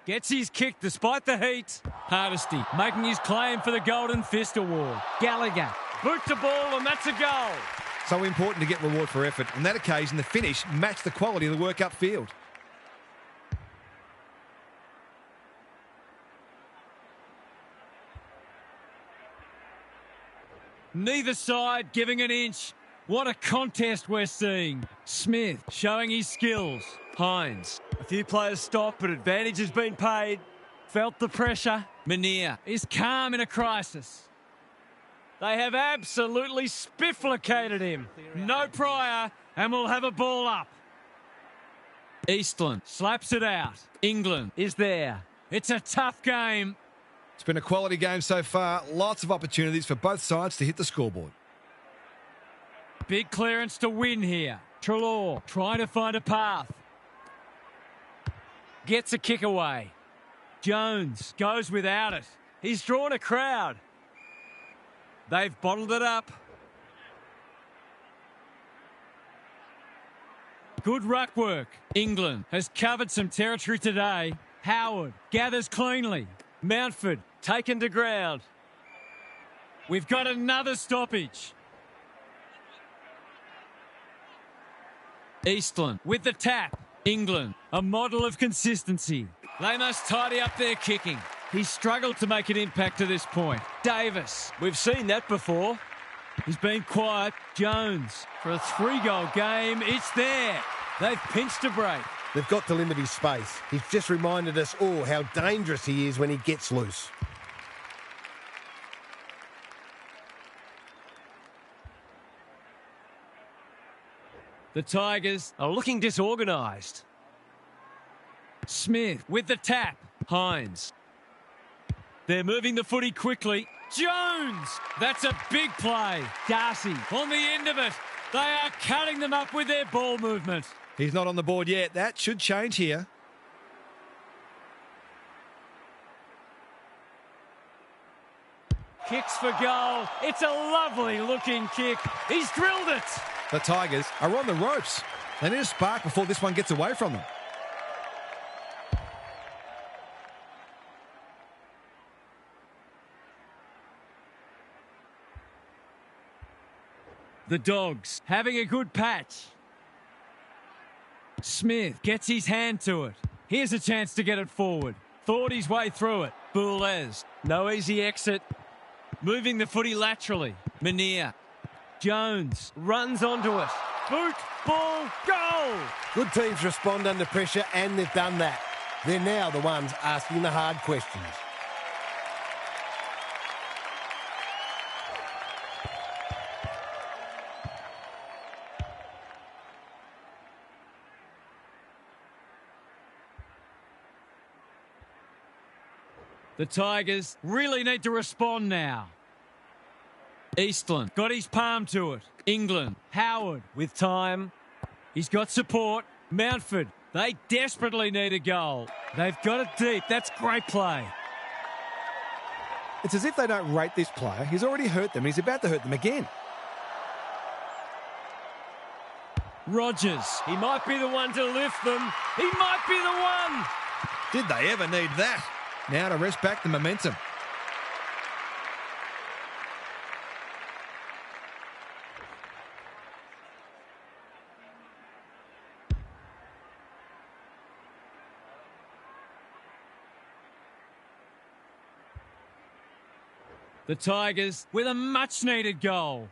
Gets his kick despite the heat. Hardesty making his claim for the Golden Fist Award. Gallagher. Boot the ball and that's a goal. So important to get reward for effort. On that occasion, the finish matched the quality of the work upfield. Neither side giving an inch. What a contest we're seeing. Smith showing his skills. Hines. A few players stopped, but advantage has been paid. Felt the pressure. Menier is calm in a crisis. They have absolutely spifflicated him. No prior, and we'll have a ball up. Eastland slaps it out. England Is there. It's a tough game. It's been a quality game so far. Lots of opportunities for both sides to hit the scoreboard. Big clearance to win here. Treloar trying to find a path. Gets a kick away. Jones goes without it. He's drawn a crowd. They've bottled it up. Good ruck work. England has covered some territory today. Howard gathers cleanly. Mountford taken to ground. We've got another stoppage. Eastland with the tap. England, a model of consistency. They must tidy up their kicking. He's struggled to make an impact to this point. Davis. We've seen that before. He's been quiet. Jones. For a 3-goal game, it's there. They've pinched a break. They've got to limit his space. He's just reminded us all how dangerous he is when he gets loose. The Tigers Are looking disorganised. Smith with the tap. Hines. They're moving the footy quickly. Jones! That's a big play. Darcy on the end of it. They are cutting them up with their ball movement. He's not on the board yet. That should change here. Kicks for goal. It's a lovely looking kick. He's drilled it. The Tigers are on the ropes. They need a spark before this one gets away from them. The Dogs having a good patch. Smith gets his hand to it. Here's a chance to get it forward. Thought his way through it. Boulez. No easy exit. Moving the footy laterally. Menier. Jones. Runs onto it. Boot, ball, goal. Good teams respond under pressure, and they've done that. They're now the ones asking the hard questions. The Tigers really need to respond now. Eastland got his palm to it. England. Howard with time. He's got support. Mountford. They desperately need a goal. They've got it deep. That's great play. It's as if they don't rate this player. He's already hurt them. He's about to hurt them again. Rogers. He might be the one to lift them. He might be the one. Did they ever need that? Now to rest back the momentum. The Tigers with a much-needed goal.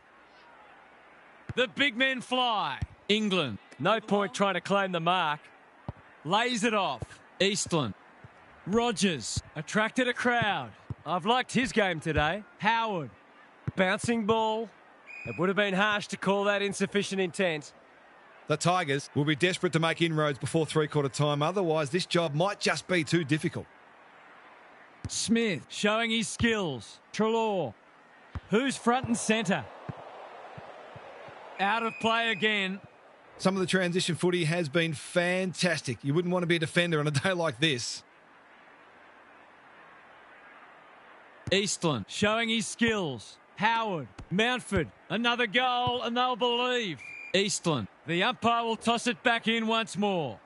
The big men fly. England. No point trying to claim the mark. Lays it off. Eastland. Rogers attracted a crowd. I've liked his game today. Howard. Bouncing ball. It would have been harsh to call that insufficient intent. The Tigers will be desperate to make inroads before three-quarter time. Otherwise, this job might just be too difficult. Smith showing his skills. Treloar. Who's front and centre? Out of play again. Some of the transition footy has been fantastic. You wouldn't want to be a defender on a day like this. Eastland showing his skills. Howard, Mountford, another goal and they'll believe. Eastland, the umpire will toss it back in once more.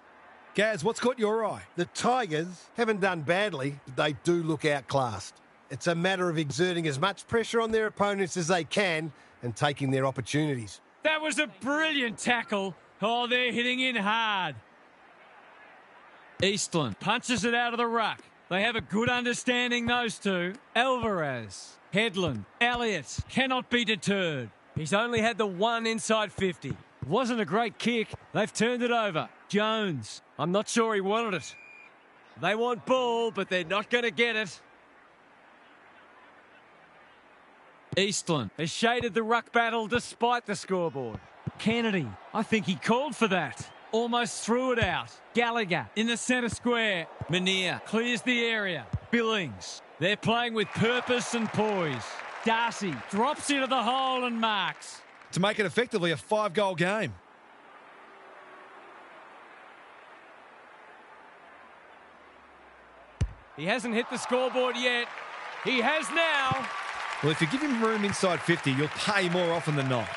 Gaz, what's caught your eye? The Tigers haven't done badly, but they do look outclassed. It's a matter of exerting as much pressure on their opponents as they can and taking their opportunities. That was a brilliant tackle. Oh, they're hitting in hard. Eastland punches it out of the ruck. They have a good understanding, those two. Alvarez, Headland, Elliott cannot be deterred. He's only had the one inside 50. Wasn't a great kick. They've turned it over. Jones, I'm not sure he wanted it. They want ball, but they're not going to get it. Eastland Has shaded the ruck battle despite the scoreboard. Kennedy, I think he called for that. Almost threw it out. Gallagher in the centre square. Manier clears the area. Billings, they're playing with purpose and poise. Darcy drops into the hole and marks. To make it effectively a 5-goal game. He hasn't hit the scoreboard yet. He has now. Well, if you give him room inside 50, you'll pay more often than not.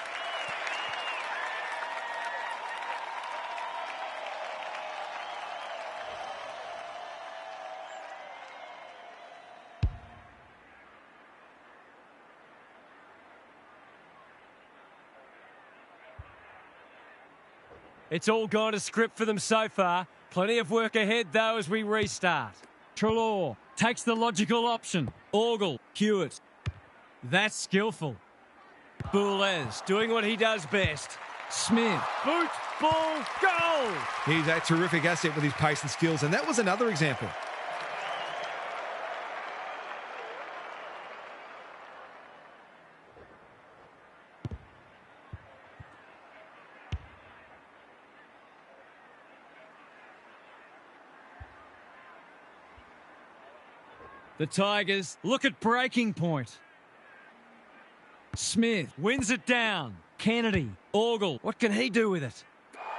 It's all gone to script for them so far. Plenty of work ahead, though, as we restart. Trelaw takes the logical option. Orgel, Hewitt. That's skillful. Boulez doing what he does best. Smith. Boot, ball, goal! He's a terrific asset with his pace and skills, and that was another example. The Tigers look at breaking point. Smith wins it down. Kennedy, Orgel. What can he do with it?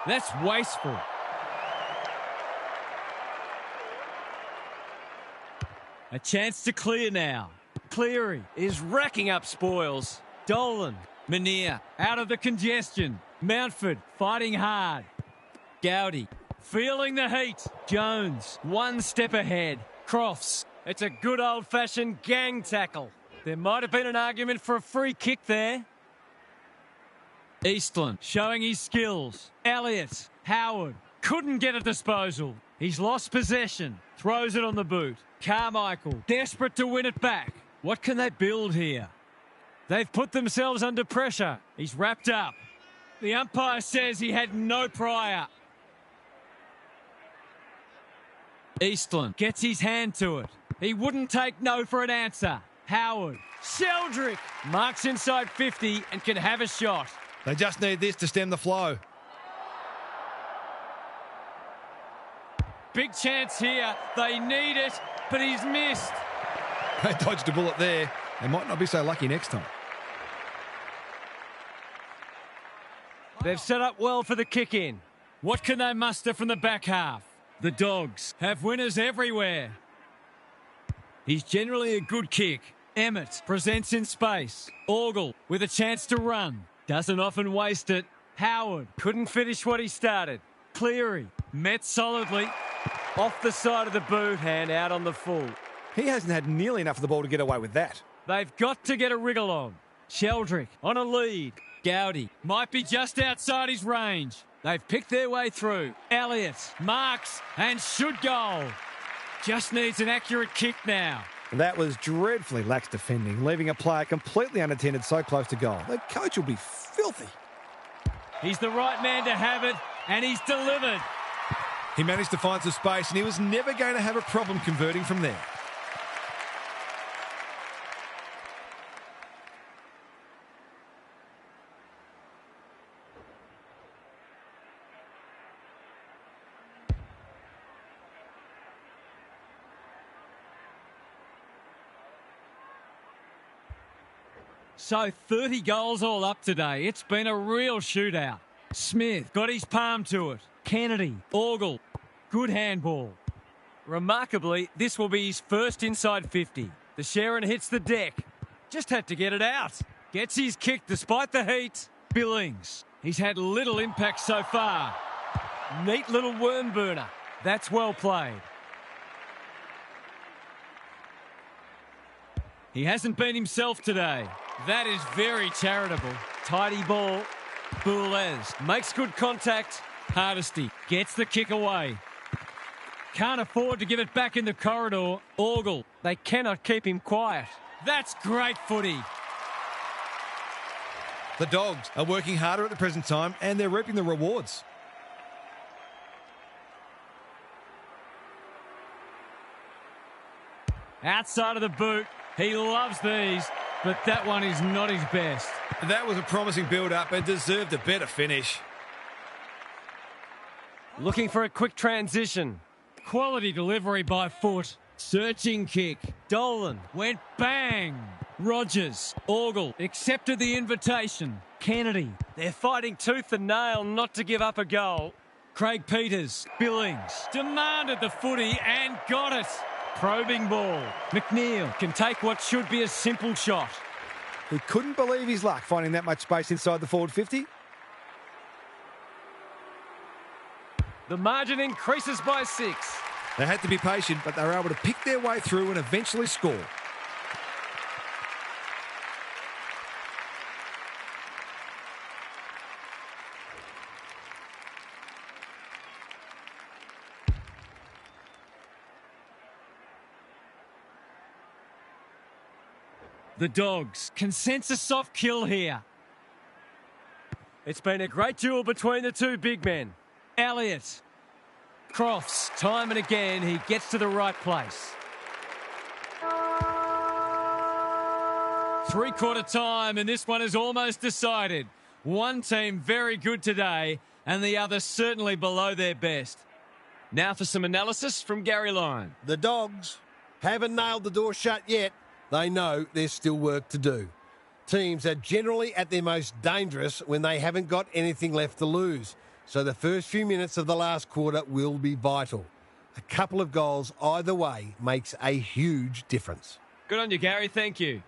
That's wasteful. A chance to clear now. Cleary Is racking up spoils. Dolan. Manier out of the congestion. Mountford fighting hard. Gowdy feeling the heat. Jones one step ahead. Crofts. It's a good old-fashioned gang tackle. There might have been an argument for a free kick there. Eastland showing his skills. Elliott, Howard couldn't get a disposal. He's lost possession. Throws it on the boot. Carmichael desperate to win it back. What can they build here? They've put themselves under pressure. He's wrapped up. The umpire says he had no prior. Eastland gets his hand to it. He wouldn't take no for an answer. Howard. Sheldrick marks inside 50 and can have a shot. They just need this to stem the flow. Big chance here. They need it, but he's missed. They dodged a bullet there. They might not be so lucky next time. They've set up well for the kick-in. What can they muster from the back half? The Dogs have winners everywhere. He's generally a good kick. Emmett presents in space. Orgel with a chance to run. Doesn't often waste it. Howard Couldn't finish what he started. Cleary met solidly. Off the side of the boot and out on the full. He hasn't had nearly enough of the ball to get away with that. They've got to get a wriggle on. Sheldrick on a lead. Gowdy might be just outside his range. They've picked their way through. Elliott marks and should goal. Just needs an accurate kick now. That was dreadfully lax defending, leaving a player completely unattended so close to goal. The coach will be filthy. He's the right man to have it, and he's delivered. He managed to find some space, and he was never going to have a problem converting from there. So 30 goals all up today. It's been a real shootout. Smith got his palm to it. Kennedy, Orgel, good handball. Remarkably, this will be his first inside 50. The Sharon hits the deck. Just had to get it out. Gets his kick despite the heat. Billings. He's had little impact so far. Neat little worm burner. That's well played. He hasn't been himself today. That is very charitable. Tidy ball. Boulez Makes good contact. Hardesty gets the kick away. Can't afford to give it back in the corridor. Orgel. They cannot keep him quiet. That's great footy. The Dogs are working harder at the present time and they're reaping the rewards. Outside of the boot. He loves these, but that one is not his best. That was a promising build-up and deserved a better finish. Looking for a quick transition. Quality delivery by Foot. Searching kick. Dolan. Went bang. Rogers. Orgel accepted the invitation. Kennedy. They're fighting tooth and nail not to give up a goal. Craig Peters. Billings. Demanded the footy and got it. Probing ball. McNeil Can take what should be a simple shot. He couldn't believe his luck finding that much space inside the forward 50. The margin increases by 6. They had to be patient, but they were able to pick their way through and eventually score. The Dogs can sense a soft kill here. It's been a great duel between the two big men. Elliott. Crofts, time and again, he gets to the right place. Three-quarter time, and this one is almost decided. One team very good today, and the other certainly below their best. Now for some analysis from Gary Lyon. The Dogs haven't nailed the door shut yet. They know there's still work to do. Teams are generally at their most dangerous when they haven't got anything left to lose. So the first few minutes of the last quarter will be vital. A couple of goals either way makes a huge difference. Good on you, Gary. Thank you.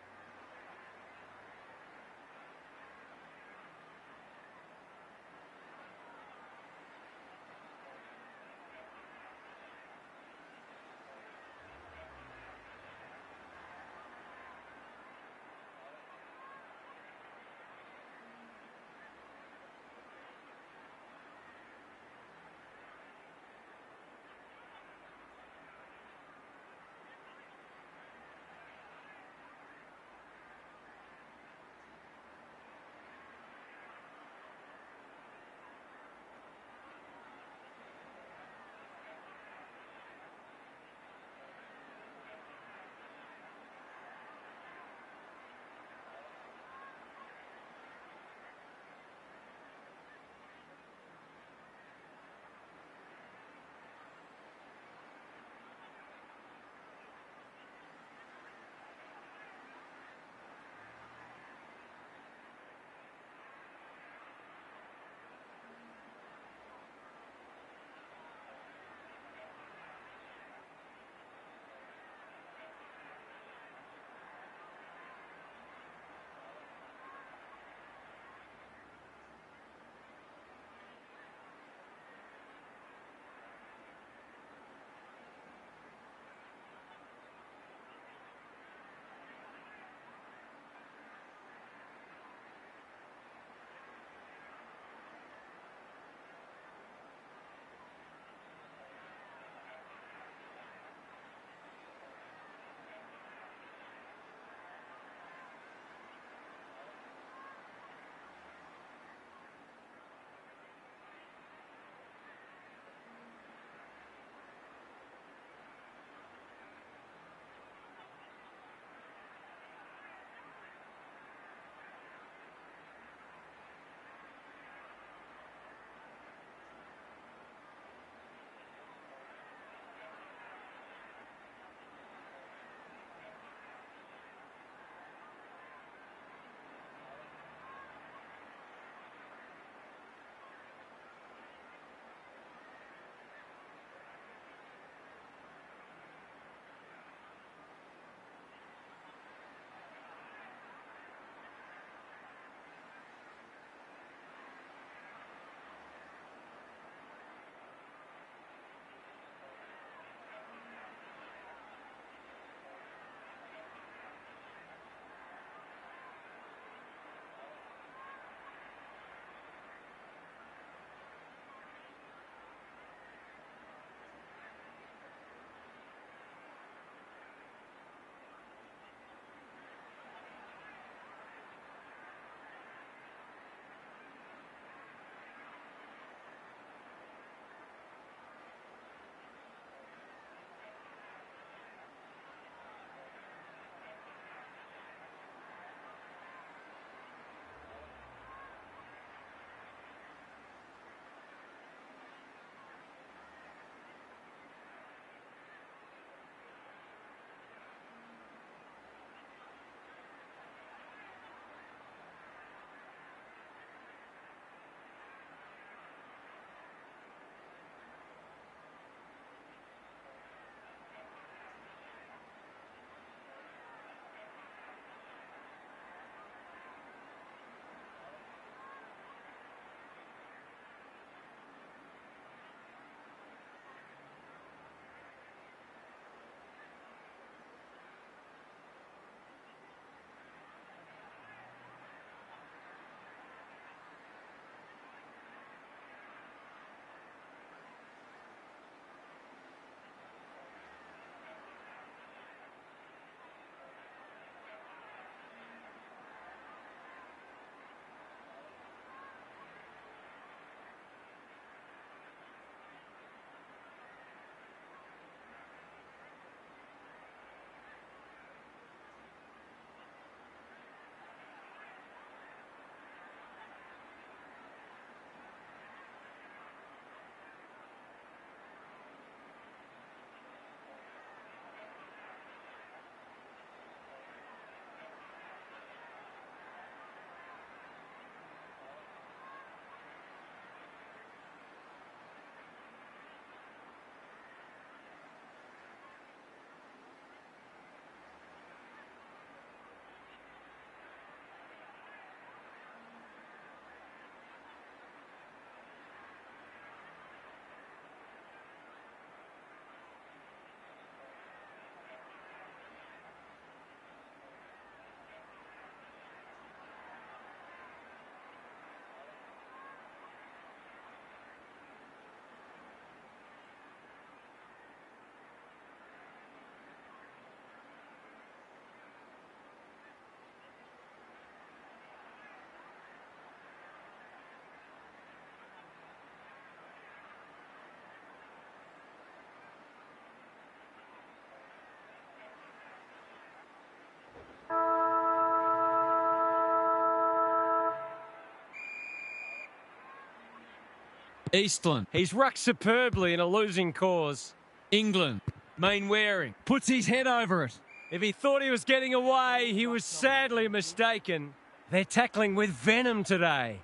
Eastland. He's rucked superbly in a losing cause. England. Mainwaring Puts his head over it. If he thought he was getting away, he was sadly mistaken. They're tackling with venom today.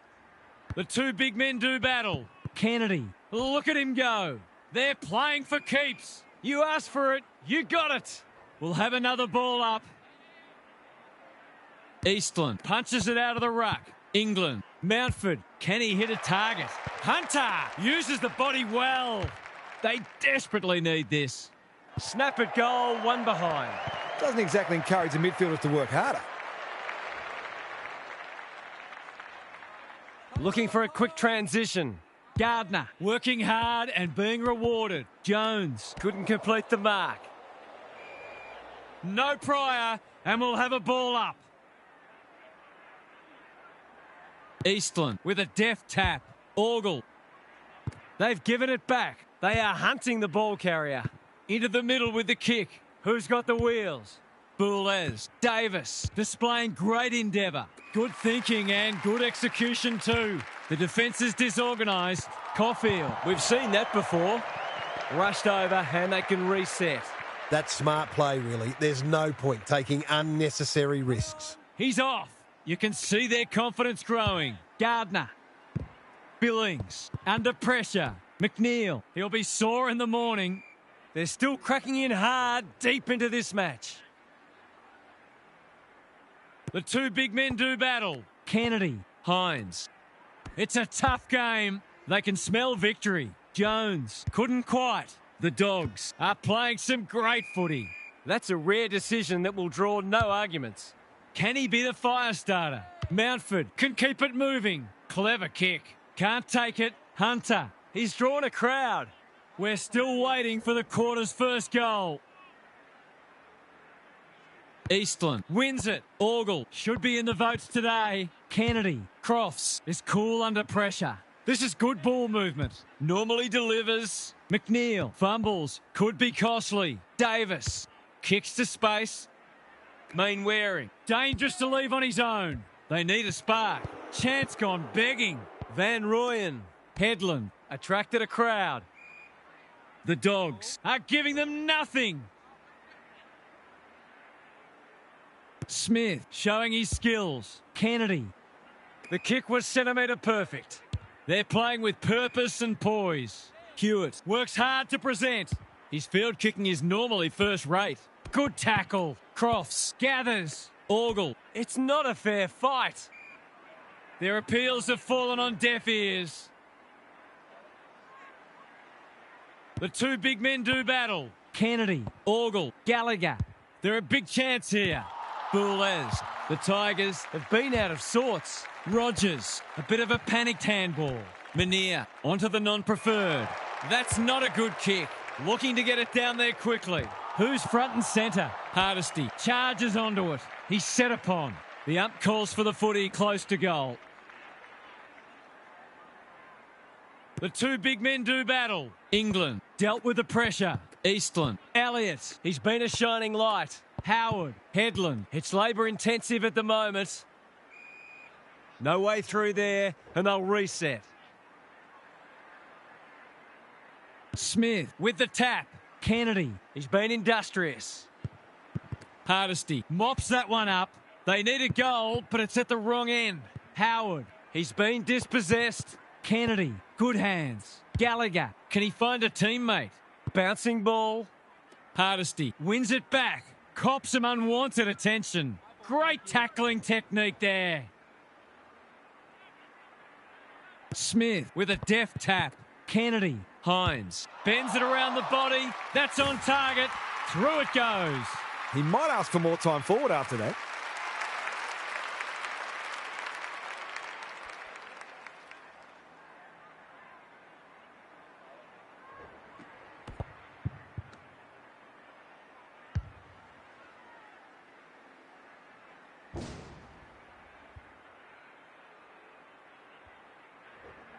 The two big men do battle. Kennedy. Look at him go. They're playing for keeps. You asked for it, you got it. We'll have another ball up. Eastland punches it out of the ruck. England. Mountford, can he hit a target? Hunter uses the body well. They desperately need this. Snap at goal, one behind. Doesn't exactly encourage the midfielders to work harder. Looking for a quick transition. Gardner working hard and being rewarded. Jones Couldn't complete the mark. no prior, and we'll have a ball up. Eastland with a deft tap. Orgel They've given it back. They are hunting the ball carrier. into the middle with the kick. Who's got the wheels? Boulez Davis displaying great endeavour. Good thinking and good execution too. The defence is disorganised. Caulfield. We've seen that before. Rushed over and they can reset. That's smart play, really. There's no point taking unnecessary risks. He's off. You can see their confidence growing. Gardner. Billings. Under pressure. McNeil. He'll be sore in the morning. They're still cracking in hard deep into this match. The two big men do battle. Kennedy. Hines. It's a tough game. They can smell victory. Jones. Couldn't quite. The Dogs are playing some great footy. That's a rare decision that will draw no arguments. Can he be the fire starter? Mountford can keep it moving. Clever kick. Can't take it. Hunter. He's drawn a crowd. We're still waiting for the quarter's first goal. Eastland wins it. Orgel should be in the votes today. Kennedy. Crofts is cool under pressure. This is good ball movement. Normally delivers. McNeil fumbles. Could be costly. Davis kicks to space. Mainwaring. Dangerous to leave on his own. They need a spark. Chance gone begging. Van Rooyen. Headland. Attracted a crowd. The Dogs are giving them nothing. Smith showing his skills. Kennedy. The kick was centimetre perfect. They're playing with purpose and poise. Hewitt works hard to present. His field kicking is normally first rate. Good tackle. Crofts gathers. Orgel. It's not a fair fight. Their appeals have fallen on deaf ears. The two big men do battle. Kennedy. Orgel. Gallagher. They're a big chance here. Boulez. The Tigers Have been out of sorts. Rogers, a bit of a panicked handball. Menier, onto the non-preferred. That's not a good kick. Looking to get it down there quickly. Who's front and centre? Hardesty charges onto it. He's set upon. The ump calls for the footy close to goal. The two big men do battle. England dealt with the pressure. Eastland. Elliott. He's been a shining light. Howard. Headland. It's labour intensive at the moment. No way through there, and they'll reset. Smith with the tap. Kennedy. He's been industrious. Hardesty mops that one up. They need a goal, but it's at the wrong end. Howard. He's been dispossessed. Kennedy. Good hands. Gallagher. Can he find a teammate? Bouncing ball. Hardesty wins it back. Cops some unwanted attention. Great tackling technique there. Smith with a deft tap. Kennedy. Hines bends it around the body. That's on target. Through it goes. He might ask for more time forward after that.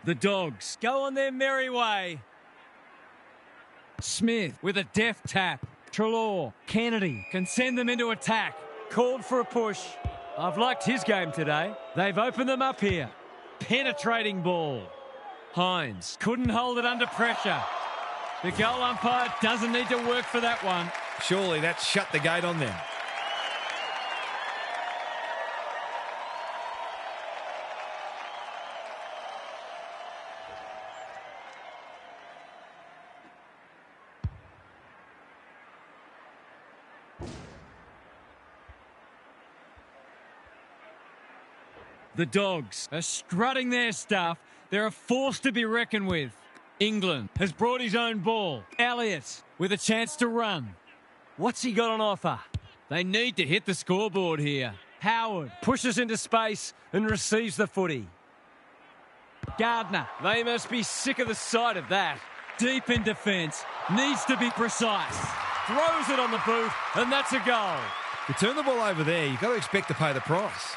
The Dogs Go on their merry way. Smith with a deft tap. Treloar. Kennedy can send them into attack. Called for a push. I've liked his game today. They've opened them up here. Penetrating ball. Hines couldn't hold it under pressure. The goal umpire doesn't need to work for that one. Surely that's shut the gate on them. The Dogs are strutting their stuff. They're a force to be reckoned with. England has brought his own ball. Elliott with a chance to run. What's he got on offer? They need to hit the scoreboard here. Howard Pushes into space and receives the footy. Gardner They must be sick of the sight of that. deep in defence. Needs to be precise. Throws it on the boot, and that's a goal. You turn the ball over there, you've got to expect to pay the price.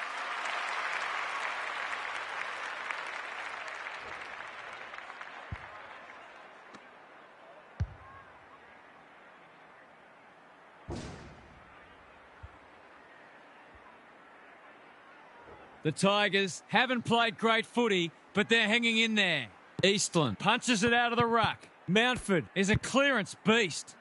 The Tigers haven't played great footy, but they're hanging in there. Eastland punches it out of the ruck. Mountford is a clearance beast.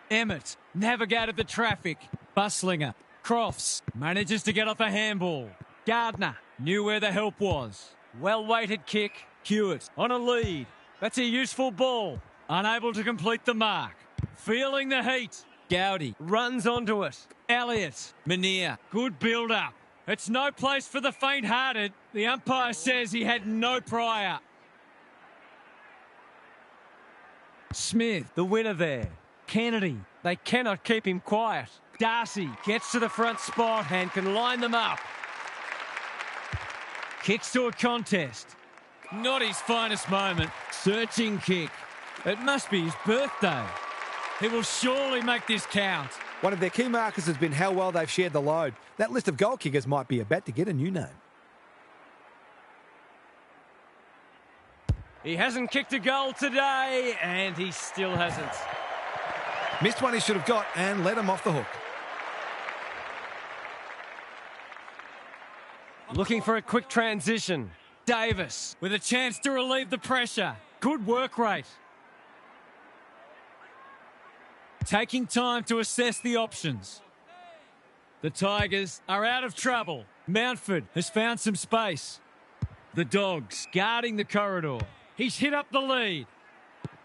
Emmett navigated the traffic. Buslinger. Crofts manages to get off a handball. Gardner knew where the help was. Well-weighted kick. Hewitt On a lead. That's a useful ball. unable to complete the mark. Feeling the heat. Gowdy Runs onto it. Elliott. Manier. Good build-up. It's no place for the faint-hearted. The umpire says he had no prior. Smith. The winner there. Kennedy. They cannot keep him quiet. Darcy gets to the front spot and can line them up. Kicks to a contest. Not his finest moment. Searching kick. It must be his birthday. He will surely make this count. One of their key markers has been how well they've shared the load. That list of goal kickers might be about to get a new name. He hasn't kicked a goal today, and he still hasn't. Missed one he should have got and let him off the hook. Looking for a quick transition. Davis with a chance to relieve the pressure. Good work rate. Taking time to assess the options. The Tigers are out of trouble. Mountford has found some space. The Dogs guarding the corridor. He's hit up the lead.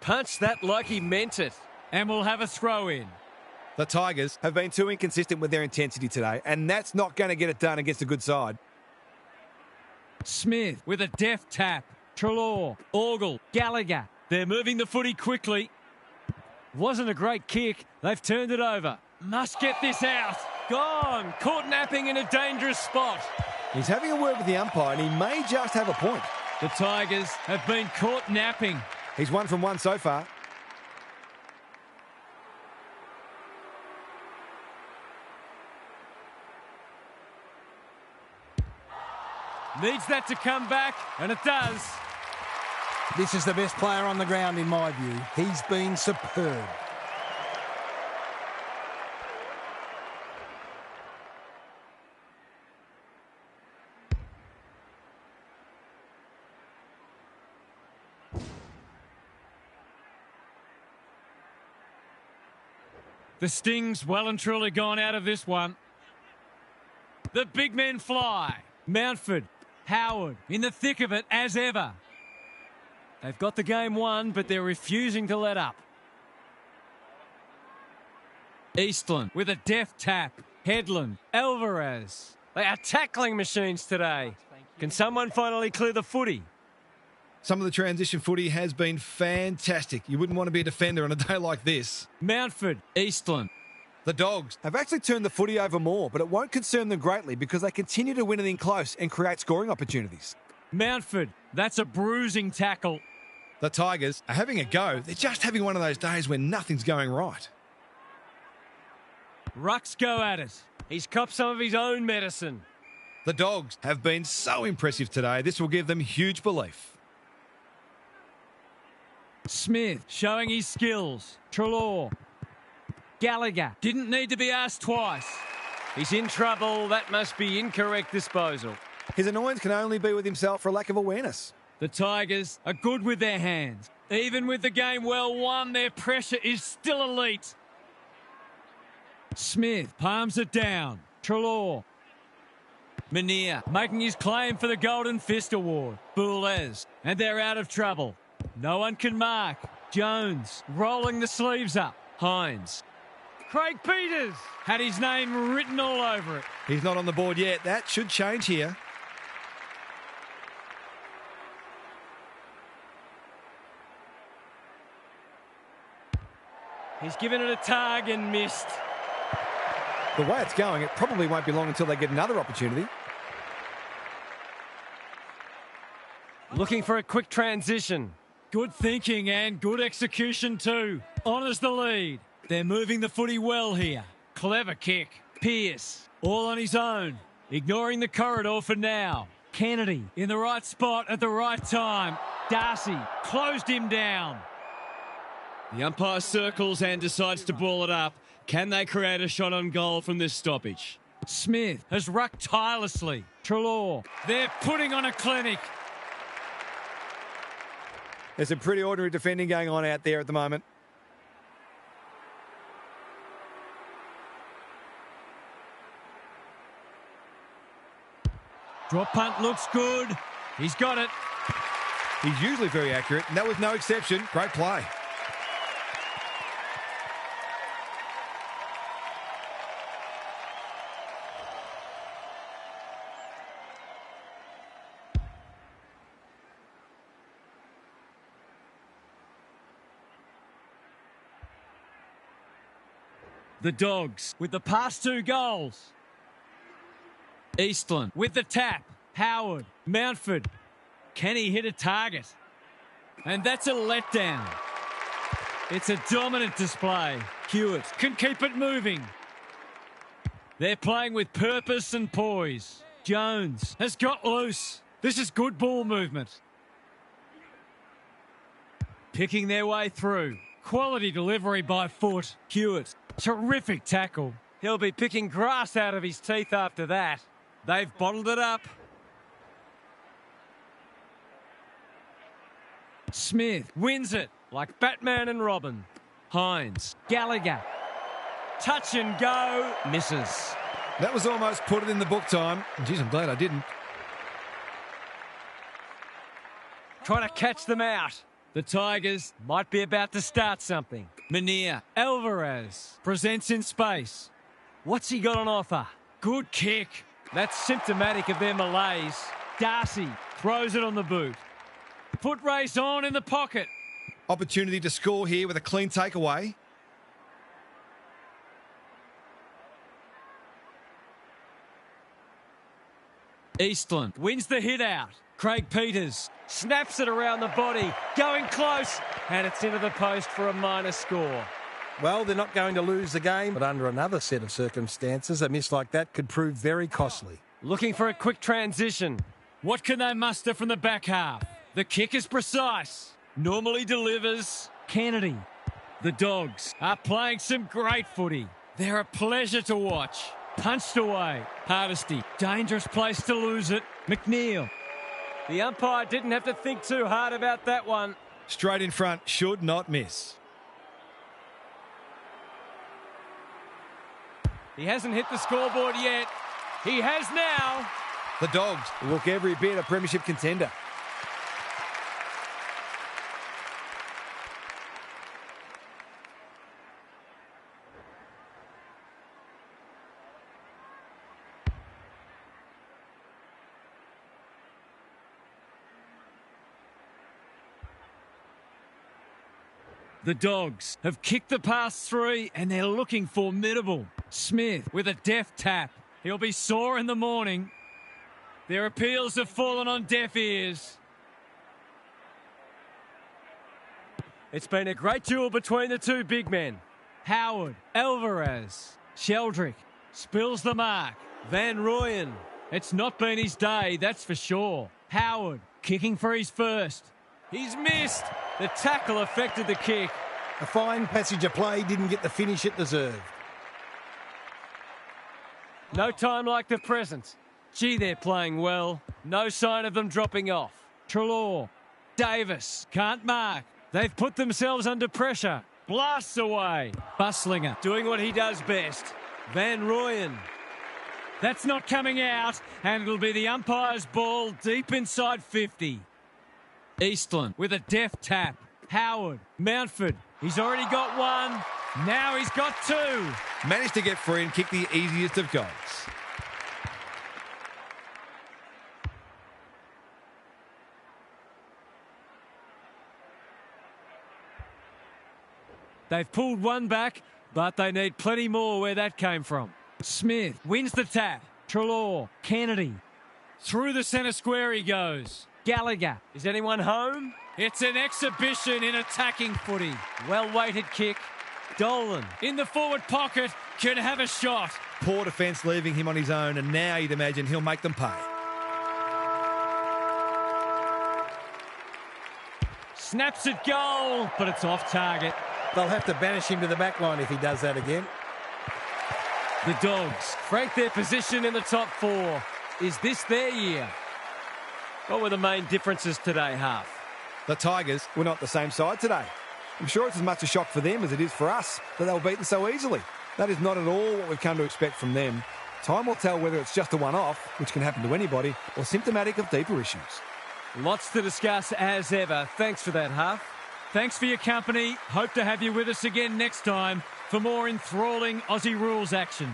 Punched that like he meant it. And we'll have a throw in. The Tigers Have been too inconsistent with their intensity today, and that's not going to get it done against a good side. Smith with a deft tap. Treloar, Orgel, Gallagher. They're moving the footy quickly. Wasn't a great kick. They've turned it over. Must get this out. Gone. Caught napping in a dangerous spot. He's having a word with the umpire, and he may just have a point. The Tigers have been caught napping. He's 1 from 1 so far. Needs that to come back, and it does. This is the best player on the ground in my view. He's been superb. The Sting's well and truly gone out of this one. The big men fly. Mountford, Howard in the thick of it as ever. They've got the game won, but they're refusing to let up. Eastland with a deft tap. Headland, Alvarez. They are tackling machines today. Can someone finally clear the footy? Some of the transition footy has been fantastic. You wouldn't want to be a defender on a day like this. Mountford, Eastland. The Dogs Have actually turned the footy over more, but it won't concern them greatly because they continue to win it in close and create scoring opportunities. Mountford, that's a bruising tackle. The Tigers are having a go. They're just having one of those days when nothing's going right. Rucks go at it. He's copped some of his own medicine. The Dogs have been so impressive today. This will give them huge belief. Smith showing his skills. Treloar. Gallagher didn't need to be asked twice. He's in trouble. That must be incorrect disposal. His annoyance can only be with himself for a lack of awareness. The Tigers are good with their hands. Even with the game well won, their pressure is still elite. Smith palms it down. Trelaw. Menier making his claim for the Golden Fist Award. Boulez. And they're out of trouble. No one can mark. Jones rolling the sleeves up. Hines. Craig Peters had his name written all over it. He's not on the board yet. That should change here. He's given it a tug and missed. The way it's going, it probably won't be long until they get another opportunity. Looking for a quick transition. Good thinking and good execution too. Honours the lead. They're moving the footy well here. Clever kick. Pearce, all on his own. Ignoring the corridor for now. Kennedy in the right spot at the right time. Darcy closed him down. The umpire circles and decides to ball it up. Can they create a shot on goal from this stoppage? Smith has rucked tirelessly. Trelaw, they're putting on a clinic. There's some pretty ordinary defending going on out there at the moment. Drop punt looks good. He's got it. He's usually very accurate, and that was no exception. Great play. The Dogs with the past 2 goals. Eastland with the tap. Howard, Mountford. Can he hit a target? And that's a letdown. It's a dominant display. Hewitt can keep it moving. They're playing with purpose and poise. Jones has got loose. This is good ball movement. Picking their way through. Quality delivery by Foot. Hewitt. Terrific tackle. He'll be picking grass out of his teeth after that. They've bottled it up. Smith wins it Like Batman and Robin. Hines. Gallagher. Touch and go. Misses. That was almost put it in the book time. Geez, I'm glad I didn't. Trying to catch them out. The Tigers Might be about to start something. Menier. Alvarez presents in space. What's he got on offer? Good kick. That's symptomatic of their malaise. Darcy throws it on the boot. Foot race on in the pocket. Opportunity to score here with a clean takeaway. Eastland wins the hit out. Craig Peters Snaps it around the body. Going close. And it's into the post for a minor score. Well, they're not going to lose the game, but under another set of circumstances, a miss like that could prove very costly. Looking for a quick transition. What can they muster from the back half? The kick is precise. Normally delivers. Kennedy. The Dogs are playing some great footy. They're a pleasure to watch. Punched away. Hardesty. Dangerous place to lose it. McNeil. The umpire didn't have to think too hard about that one. Straight in front, should not miss. He hasn't hit the scoreboard yet. He has now. The Dogs Look every bit a premiership contender. The Dogs have kicked the past 3 and they're looking formidable. Smith with a deft tap. He'll be sore in the morning. Their appeals have fallen on deaf ears. It's been a great duel between the two big men. Howard. Alvarez. Sheldrick spills the mark. Van Rooyen. It's not been his day, that's for sure. Howard kicking for his first. He's missed. The tackle affected the kick. A fine passage of play didn't get the finish it deserved. No time like the present. Gee, they're playing well. No sign of them dropping off. Trelaw. Davis can't mark. They've put themselves under pressure. Blasts away. Buslinger Doing what he does best. Van Rooyen. That's not coming out, and it'll be the umpire's ball deep inside 50. Eastland with a deft tap. Howard, Mountford, he's already got one. Now he's got two. Managed to get free and kick the easiest of goals. They've pulled one back, but they need plenty more where that came from. Smith wins the tap. Trelaw, Kennedy. Through the centre square he goes. Gallagher. Is anyone home? It's an exhibition in attacking footy. Well-weighted kick. Dolan. In the forward pocket, can have a shot. Poor defence leaving him on his own, and now you'd imagine he'll make them pay. Snaps at goal, but it's off target. They'll have to banish him to the back line if he does that again. The Dogs frank their position in the top four. Is this their year? What were the main differences today, Half? The Tigers were not the same side today. I'm sure it's as much a shock for them as it is for us that they were beaten so easily. That is not at all what we've come to expect from them. Time will tell whether it's just a one-off, which can happen to anybody, or symptomatic of deeper issues. Lots to discuss as ever. Thanks for that, Half. Thanks for your company. Hope to have you with us again next time for more enthralling Aussie rules action.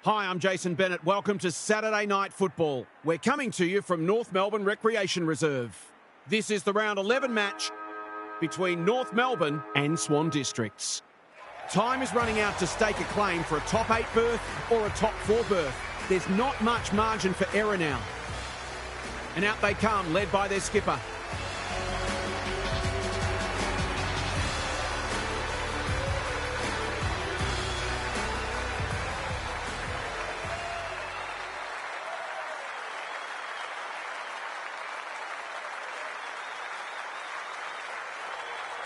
Hi, I'm Jason Bennett. Welcome to Saturday Night Football. We're coming to you from North Melbourne Recreation Reserve. This is the round 11 match between North Melbourne and Swan Districts. Time is running out to stake a claim for a top 8 berth or a top 4 berth. There's not much margin for error now. And out they come, led by their skipper.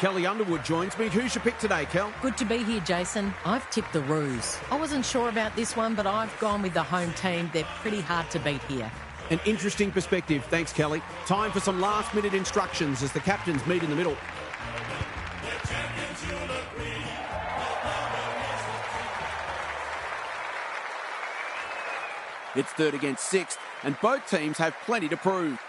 Kelly Underwood joins me. Who's your pick today, Kel? Good to be here, Jason. I've tipped the Roos. I wasn't sure about this one, but I've gone with the home team. They're pretty hard to beat here. An interesting perspective. Thanks, Kelly. Time for some last-minute instructions as the captains meet in the middle. It's 3rd against 6th, and both teams have plenty to prove.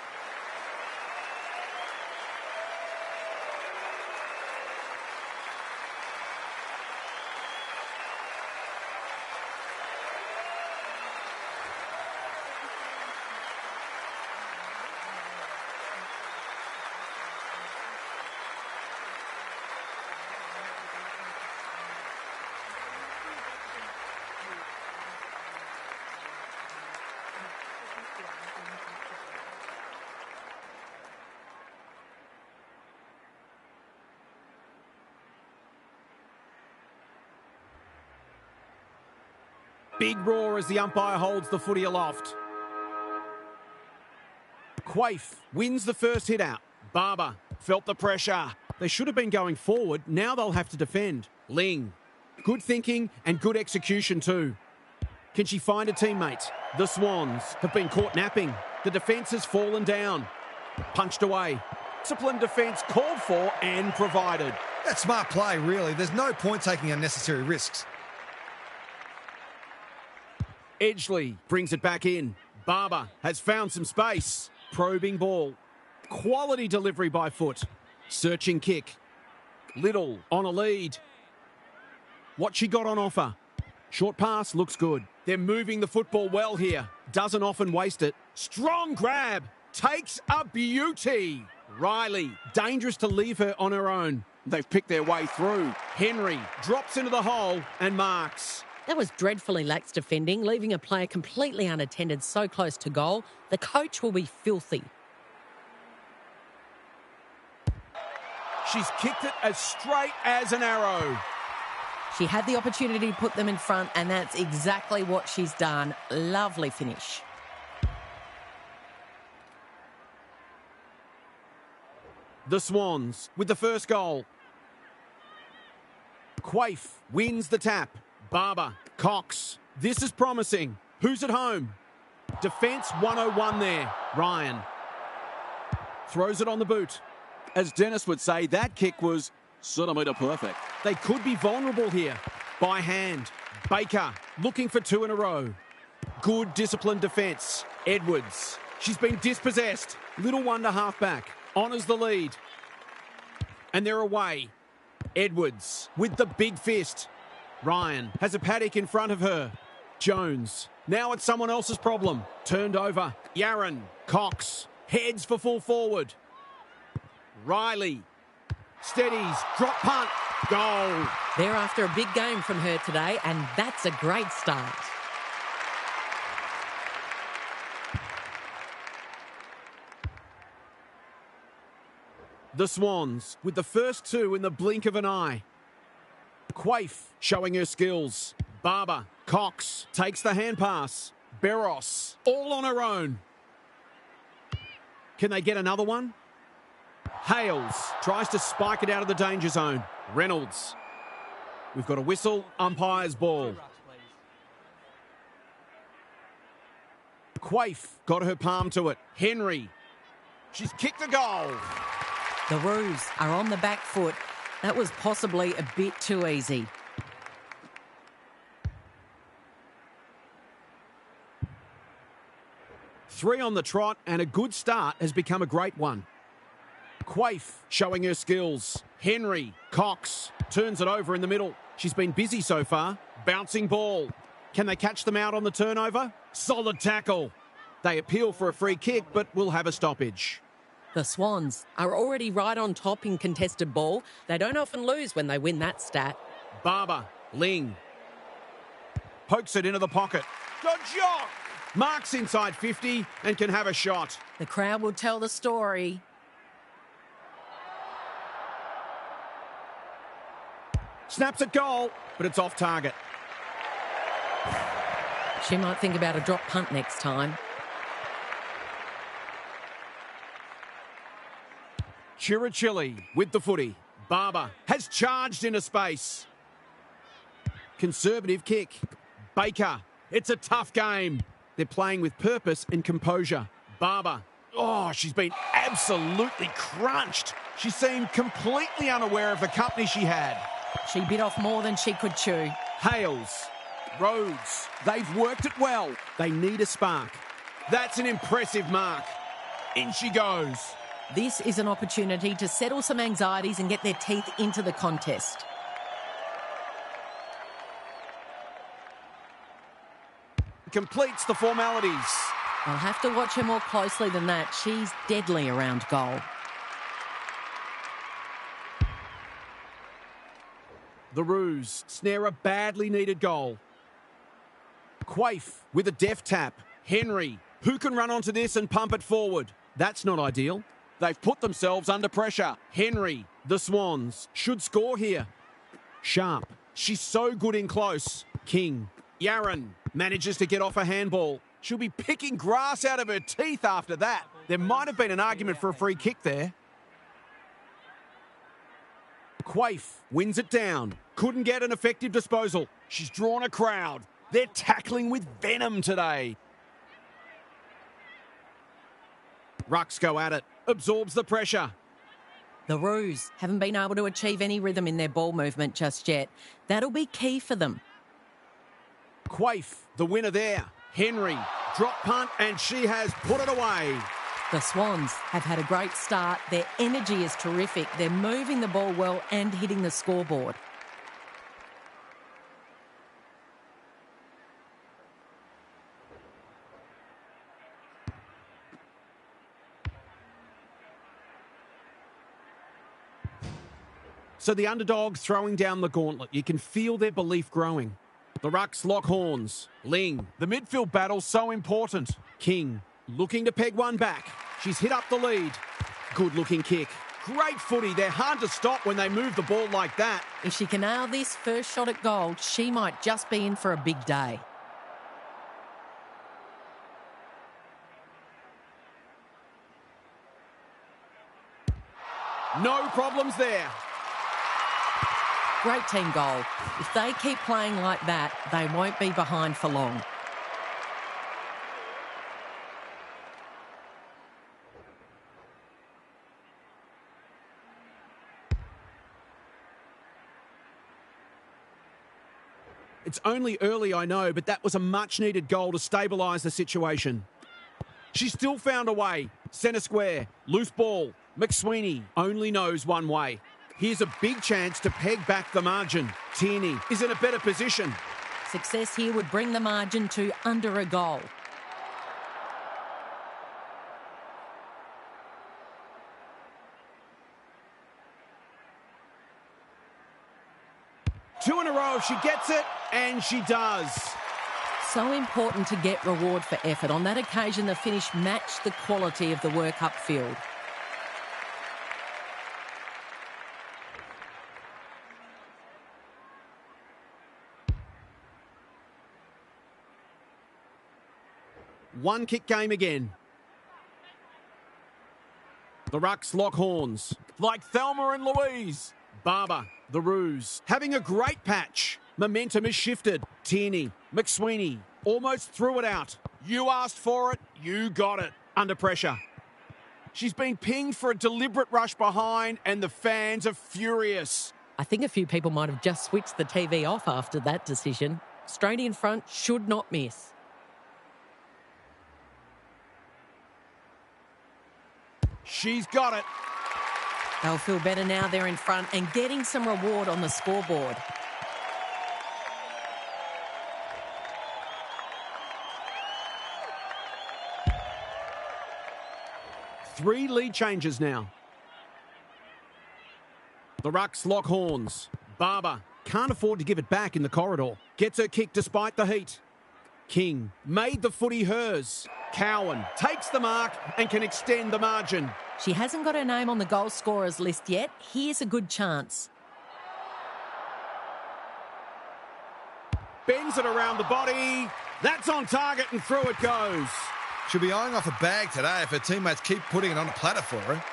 Big roar as the umpire holds the footy aloft. Quaife wins the first hit out. Barber felt the pressure. They should have been going forward. Now they'll have to defend. Ling. Good thinking and good execution too. Can she find a teammate? The Swans have been caught napping. The defence has fallen down. Punched away. Disciplined defence called for and provided. That's smart play, really. There's no point taking unnecessary risks. Edgley brings it back in. Barber has found some space. Probing ball. Quality delivery by foot. Searching kick. Little on a lead. What she got on offer? Short pass looks good. They're moving the football well here. Doesn't often waste it. Strong grab. Takes a beauty. Riley, dangerous to leave her on her own. They've picked their way through. Henry drops into the hole and marks. That was dreadfully lax defending, leaving a player completely unattended so close to goal. The coach will be filthy. She's kicked it as straight as an arrow. She had the opportunity to put them in front, and that's exactly what she's done. Lovely finish. The Swans with the first goal. Quaife wins the tap. Barber, Cox. This is promising. Who's at home? Defence 101 there. Ryan throws it on the boot. As Dennis would say, that kick was centimetre perfect. They could be vulnerable here. By hand. Baker looking for 2 in a row. Good disciplined defence. Edwards. She's been dispossessed. Little wonder halfback. Honours the lead. And they're away. Edwards with the big fist. Ryan has a paddock in front of her. Jones. Now it's someone else's problem. Turned over. Yaron. Cox. Heads for full forward. Riley. Steadies. Drop punt. Goal. They're after a big game from her today, and that's a great start. The Swans with the first 2 in the blink of an eye. Quaife showing her skills. Barber, Cox takes the hand pass. Barros all on her own. Can they get another one? Hales tries to spike it out of the danger zone. Reynolds. We've got a whistle. Umpire's ball. Quaife got her palm to it. Henry. She's kicked a goal. The Roos are on the back foot. That was possibly a bit too easy. Three on the trot, and a good start has become a great one. Quaife showing her skills. Henry, Cox turns it over in the middle. She's been busy so far. Bouncing ball. Can they catch them out on the turnover? Solid tackle. They appeal for a free kick, but will have a stoppage. The Swans are already right on top in contested ball. They don't often lose when they win that stat. Barber, Ling. Pokes it into the pocket. Good shot! Marks inside 50 and can have a shot. The crowd will tell the story. Snaps at goal, but it's off target. She might think about a drop punt next time. Chirichilli with the footy. Barber has charged into space. Conservative kick. Baker. It's a tough game. They're playing with purpose and composure. Barber. Oh, she's been absolutely crunched. She seemed completely unaware of the company she had. She bit off more than she could chew. Hales. Rhodes. They've worked it well. They need a spark. That's an impressive mark. In she goes. This is an opportunity to settle some anxieties and get their teeth into the contest. Completes the formalities. I'll have to watch her more closely than that. She's deadly around goal. The Roos snare a badly needed goal. Quaife with a deft tap. Henry, who can run onto this and pump it forward? That's not ideal. They've put themselves under pressure. Henry, the Swans, should score here. Sharp, she's so good in close. King, Yaron manages to get off a handball. She'll be picking grass out of her teeth after that. There might have been an argument for a free kick there. Quaife wins it down. Couldn't get an effective disposal. She's drawn a crowd. They're tackling with venom today. Rucks go at it. Absorbs the pressure. The Roos haven't been able to achieve any rhythm in their ball movement just yet. That'll be key for them. Quaife, the winner there. Henry, drop punt, and she has put it away. The Swans have had a great start. Their energy is terrific. They're moving the ball well and hitting the scoreboard. So the underdogs throwing down the gauntlet. You can feel their belief growing. The Rucks lock horns. Ling, the midfield battle so important. King, looking to peg one back. She's hit up the lead. Good looking kick. Great footy. They're hard to stop when they move the ball like that. If she can nail this first shot at goal, she might just be in for a big day. No problems there. Great team goal. If they keep playing like that, they won't be behind for long. It's only early, I know, but that was a much-needed goal to stabilise the situation. She still found a way. Centre square, loose ball. McSweeney only knows one way. Here's a big chance to peg back the margin. Tierney is in a better position. Success here would bring the margin to under a goal. Two in a row, she gets it, and she does. So important to get reward for effort. On that occasion, the finish matched the quality of the work upfield. One kick game again. The Rucks lock horns. Like Thelma and Louise. Barber, the Roos, having a great patch. Momentum is shifted. Tierney, McSweeney, almost threw it out. You asked for it, you got it. Under pressure. She's been pinged for a deliberate rush behind, and the fans are furious. I think a few people might have just switched the TV off after that decision. Straight in front, should not miss. She's got it. They'll feel better now they're in front and getting some reward on the scoreboard. 3 lead changes now. The Rucks lock horns. Barber can't afford to give it back in the corridor. Gets her kick despite the heat. King made the footy hers. Cowan takes the mark and can extend the margin. She hasn't got her name on the goal scorers list yet. Here's a good chance. Bends it around the body. That's on target and through it goes. She'll be eyeing off a bag today if her teammates keep putting it on a platter for her.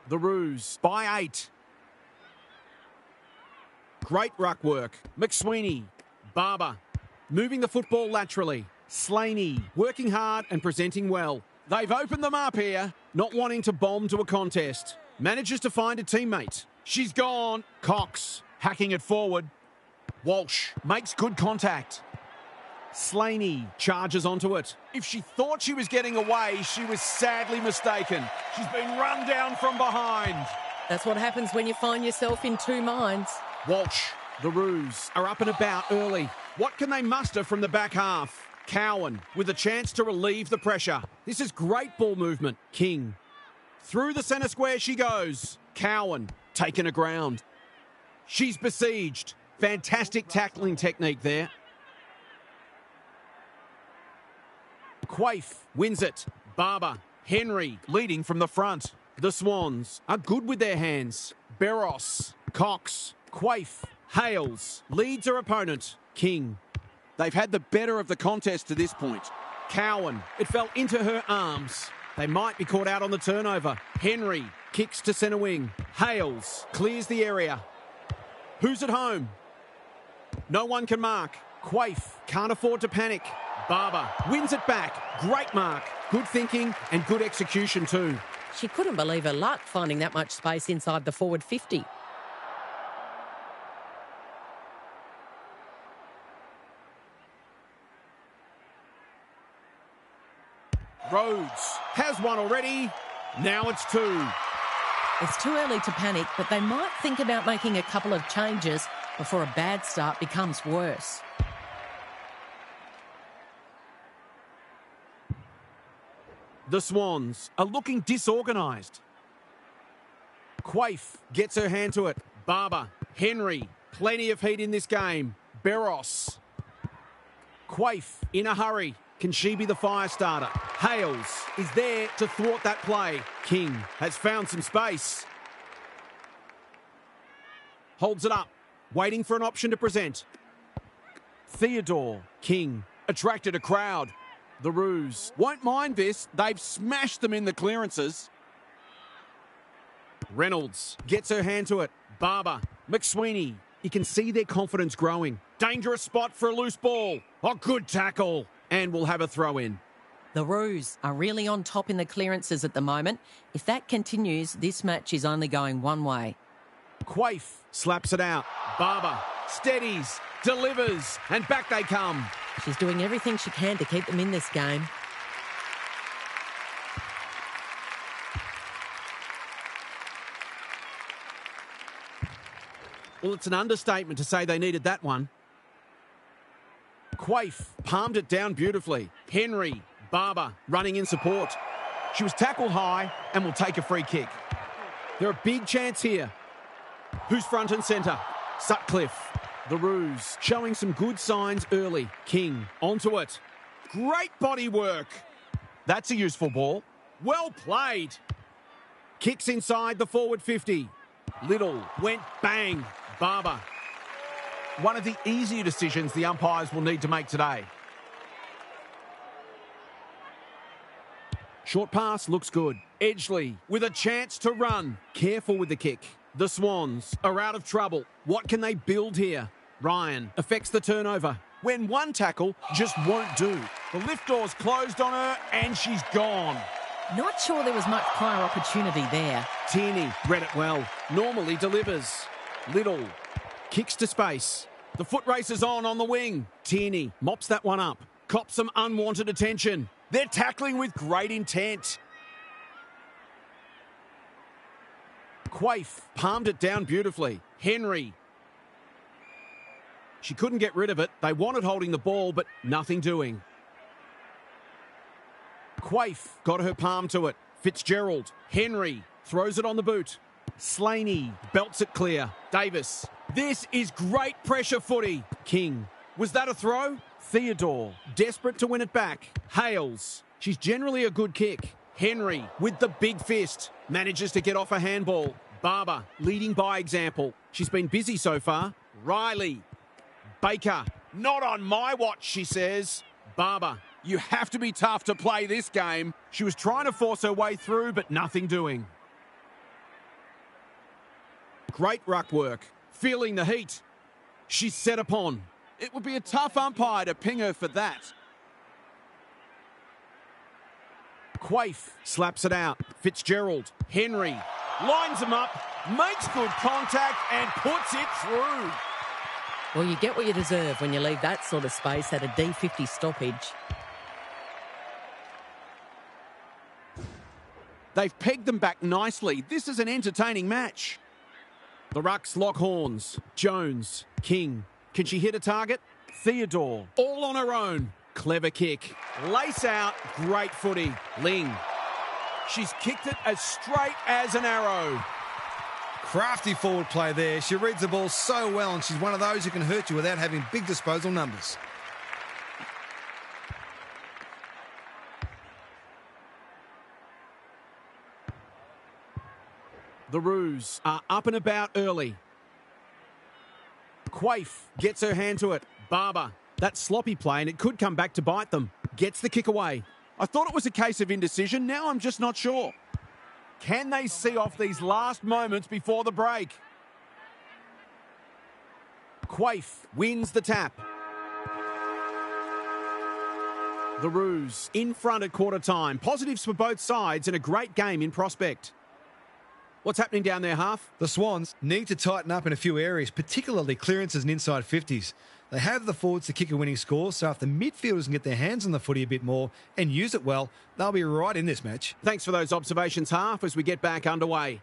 The Roos by 8. Great ruck work. McSweeney. Barber. Moving the football laterally. Slaney. Working hard and presenting well. They've opened them up here. Not wanting to bomb to a contest. Manages to find a teammate. She's gone. Cox. Hacking it forward. Walsh. Makes good contact. Slaney charges onto it. If she thought she was getting away, she was sadly mistaken. She's been run down from behind. That's what happens when you find yourself in two minds. Walsh, the Roos, are up and about early. What can they muster from the back half? Cowan, with a chance to relieve the pressure. This is great ball movement. King. Through the centre square she goes. Cowan, taken aground. She's besieged. Fantastic tackling technique there. Quaife wins it. Barber. Henry leading from the front. The Swans are good with their hands. Beros. Cox. Quaife. Hales leads her opponent. King. They've had the better of the contest to this point. Cowan. It fell into her arms. They might be caught out on the turnover. Henry kicks to centre wing. Hales clears the area. Who's at home? No one can mark. Quaife can't afford to panic. Barber wins it back. Great mark. Good thinking and good execution too. She couldn't believe her luck finding that much space inside the forward 50. Rhodes has one already. Now it's 2. It's too early to panic, but they might think about making a couple of changes before a bad start becomes worse. The Swans are looking disorganised. Quaife gets her hand to it. Barber. Henry. Plenty of heat in this game. Beros. Quaife in a hurry. Can she be the fire starter? Hales is there to thwart that play. King has found some space. Holds it up. Waiting for an option to present. Theodore. King attracted a crowd. The Roos won't mind this. They've smashed them in the clearances. Reynolds gets her hand to it. Barber. McSweeney. You can see their confidence growing. Dangerous spot for a loose ball. Oh, good tackle. And we'll have a throw in. The Roos are really on top in the clearances at the moment. If that continues, this match is only going one way. Quaife slaps it out. Barber steadies, delivers, and back they come. She's doing everything she can to keep them in this game. Well, it's an understatement to say they needed that one. Quaife palmed it down beautifully. Henry, Barber running in support. She was tackled high and will take a free kick. They're a big chance here. Who's front and centre? Sutcliffe. The Roos showing some good signs early. King onto it. Great body work. That's a useful ball. Well played. Kicks inside the forward 50. Little went bang. Barber. One of the easier decisions the umpires will need to make today. Short pass looks good. Edgeley with a chance to run. Careful with the kick. The Swans are out of trouble. What can they build here? Ryan affects the turnover when one tackle just won't do. The lift door's closed on her and she's gone. Not sure there was much prior opportunity there. Tierney read it well. Normally delivers. Little kicks to space. The foot race is on the wing. Tierney mops that one up. Cops some unwanted attention. They're tackling with great intent. Quaife palmed it down beautifully. Henry. She couldn't get rid of it. They wanted holding the ball, but nothing doing. Quaife got her palm to it. Fitzgerald. Henry throws it on the boot. Slaney belts it clear. Davis. This is great pressure footy. King. Was that a throw? Theodore. Desperate to win it back. Hales. She's generally a good kick. Henry with the big fist. Manages to get off a handball. Barber leading by example. She's been busy so far. Riley. Baker. Not on my watch, she says. Barber. You have to be tough to play this game. She was trying to force her way through, but nothing doing. Great ruck work. Feeling the heat. She's set upon. It would be a tough umpire to ping her for that. Quaife slaps it out. Fitzgerald. Henry. Lines them up. Makes good contact and puts it through. Well, you get what you deserve when you leave that sort of space at a D50 stoppage. They've pegged them back nicely. This is an entertaining match. The Rucks lock horns. Jones. King. Can she hit a target? Theodore. All on her own. Clever kick. Lace out. Great footy. Ling. She's kicked it as straight as an arrow. Crafty forward play there. She reads the ball so well, and she's one of those who can hurt you without having big disposal numbers. The Roos are up and about early. Quaife gets her hand to it. Barber. That sloppy play, and it could come back to bite them. Gets the kick away. I thought it was a case of indecision. Now I'm just not sure. Can they see off these last moments before the break? Quaife wins the tap. The Roos in front at quarter time. Positives for both sides and a great game in prospect. What's happening down there, Half? The Swans need to tighten up in a few areas, particularly clearances and inside 50s. They have the forwards to kick a winning score, so if the midfielders can get their hands on the footy a bit more and use it well, they'll be right in this match. Thanks for those observations, Half, as we get back underway.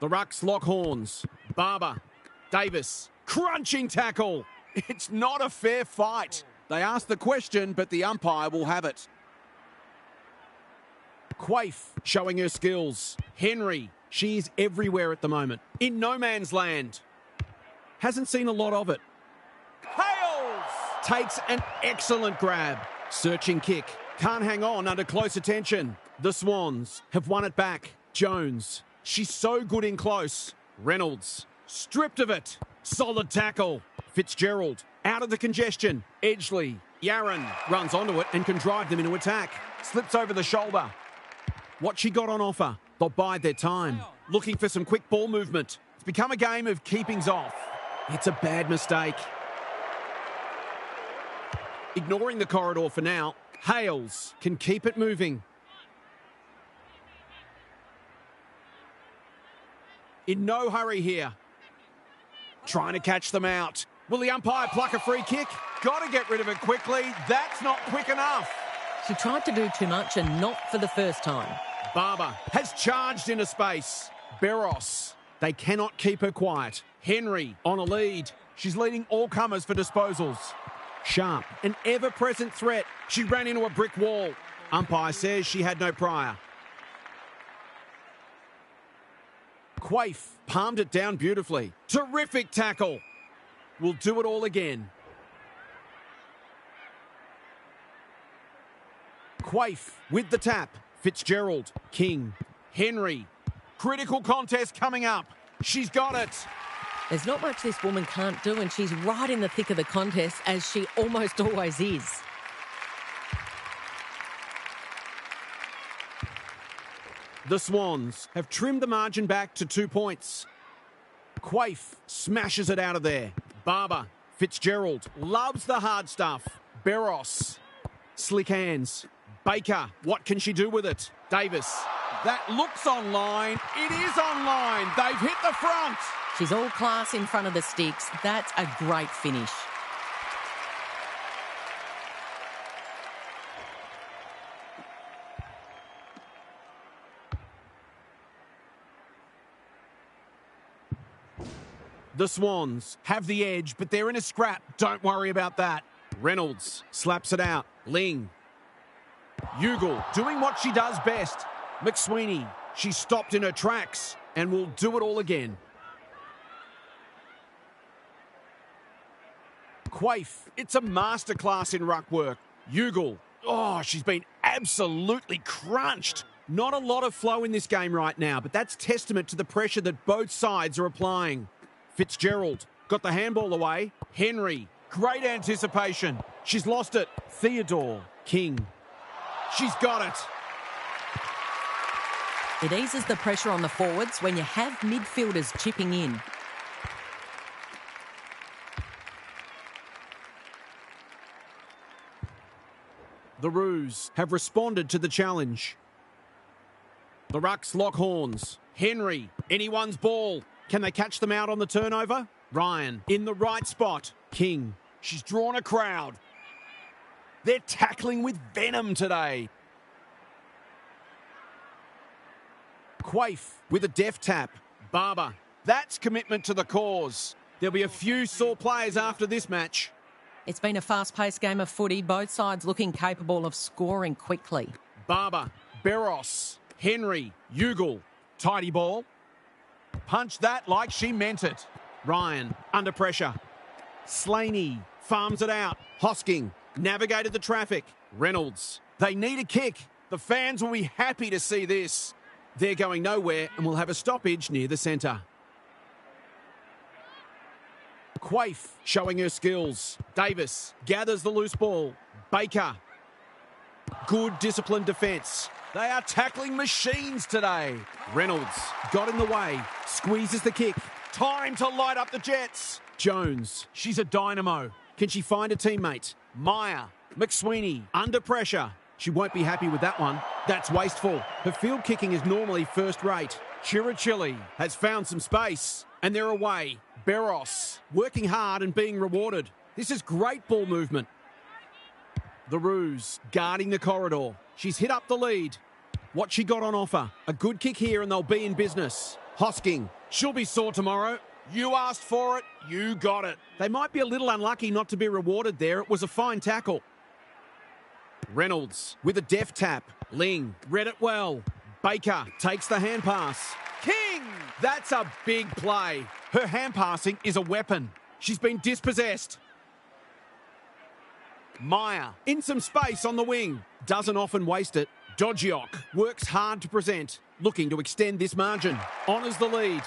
The Rucks lock horns. Barber. Davis. Crunching tackle. It's not a fair fight. They asked the question, but the umpire will have it. Quaife showing her skills. Henry. She's everywhere at the moment. In no man's land. Hasn't seen a lot of it. Hales takes an excellent grab. Searching kick. Can't hang on under close attention. The Swans have won it back. Jones. She's so good in close. Reynolds. Stripped of it. Solid tackle. Fitzgerald. Out of the congestion. Edgley. Yaron runs onto it and can drive them into attack. Slips over the shoulder. What she got on offer. They'll bide their time. Looking for some quick ball movement. It's become a game of keepings off. It's a bad mistake. Ignoring the corridor for now. Hales can keep it moving. In no hurry here. Trying to catch them out. Will the umpire pluck a free kick? Got to get rid of it quickly. That's not quick enough. She tried to do too much and not for the first time. Barber has charged into space. Barros. They cannot keep her quiet. Henry on a lead. She's leading all comers for disposals. Sharp, an ever-present threat. She ran into a brick wall. Umpire says she had no prior. Quaife palmed it down beautifully. Terrific tackle. We'll do it all again. Quaife with the tap. Fitzgerald, King, Henry. Critical contest coming up. She's got it. There's not much this woman can't do, and she's right in the thick of the contest, as she almost always is. The Swans have trimmed the margin back to 2 points. Quaife smashes it out of there. Barber, Fitzgerald, loves the hard stuff. Barros, slick hands. Baker, what can she do with it? Davis, that looks online. It is online. They've hit the front. She's all class in front of the sticks. That's a great finish. The Swans have the edge, but they're in a scrap. Don't worry about that. Reynolds slaps it out. Ling. Ugle doing what she does best. McSweeney, she stopped in her tracks and will do it all again. Quaife, it's a masterclass in ruck work. Ugle, oh, she's been absolutely crunched. Not a lot of flow in this game right now, but that's testament to the pressure that both sides are applying. Fitzgerald got the handball away. Henry, great anticipation. She's lost it. Theodore, King. She's got it. It eases the pressure on the forwards when you have midfielders chipping in. The Roos have responded to the challenge. The Rucks lock horns. Henry, anyone's ball. Can they catch them out on the turnover? Ryan, in the right spot. King, she's drawn a crowd. They're tackling with venom today. Quaife with a deft tap. Barber, that's commitment to the cause. There'll be a few sore players after this match. It's been a fast-paced game of footy, both sides looking capable of scoring quickly. Barber, Barros, Henry, Ugle, tidy ball. Punch that like she meant it. Ryan, under pressure. Slaney farms it out. Hosking navigated the traffic. Reynolds, they need a kick. The fans will be happy to see this. They're going nowhere and will have a stoppage near the centre. Quaife showing her skills. Davis gathers the loose ball. Baker, good disciplined defence. They are tackling machines today. Reynolds got in the way. Squeezes the kick. Time to light up the Jets. Jones, she's a dynamo. Can she find a teammate? Meyer, McSweeney, under pressure. She won't be happy with that one. That's wasteful. Her field kicking is normally first rate. Chirichilli has found some space. And they're away. Barros working hard and being rewarded. This is great ball movement. The Roos guarding the corridor. She's hit up the lead. What she got on offer? A good kick here and they'll be in business. Hosking. She'll be sore tomorrow. You asked for it. You got it. They might be a little unlucky not to be rewarded there. It was a fine tackle. Reynolds with a deft tap. Ling read it well. Baker takes the hand pass. King! That's a big play. Her hand passing is a weapon. She's been dispossessed. Meyer in some space on the wing. Doesn't often waste it. Dodgiok works hard to present. Looking to extend this margin. Honours the lead.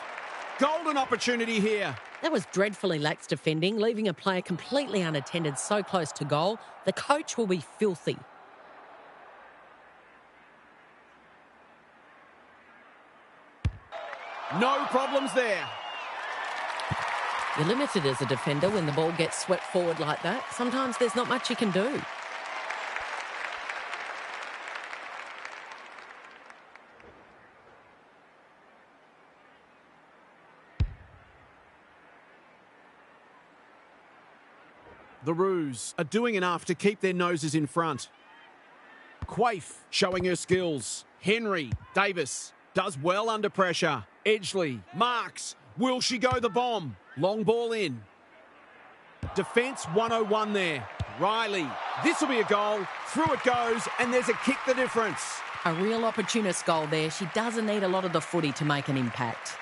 Golden opportunity here. That was dreadfully lax defending, leaving a player completely unattended so close to goal. The coach will be filthy. No problems there. You're limited as a defender when the ball gets swept forward like that. Sometimes there's not much you can do. The Roos are doing enough to keep their noses in front. Quaife showing her skills. Henry, Davis does well under pressure. Edgley, Marks. Will she go the bomb? Long ball in. Defence 101 there. Riley. This will be a goal. Through it goes, and there's a kick the difference. A real opportunist goal there. She doesn't need a lot of the footy to make an impact.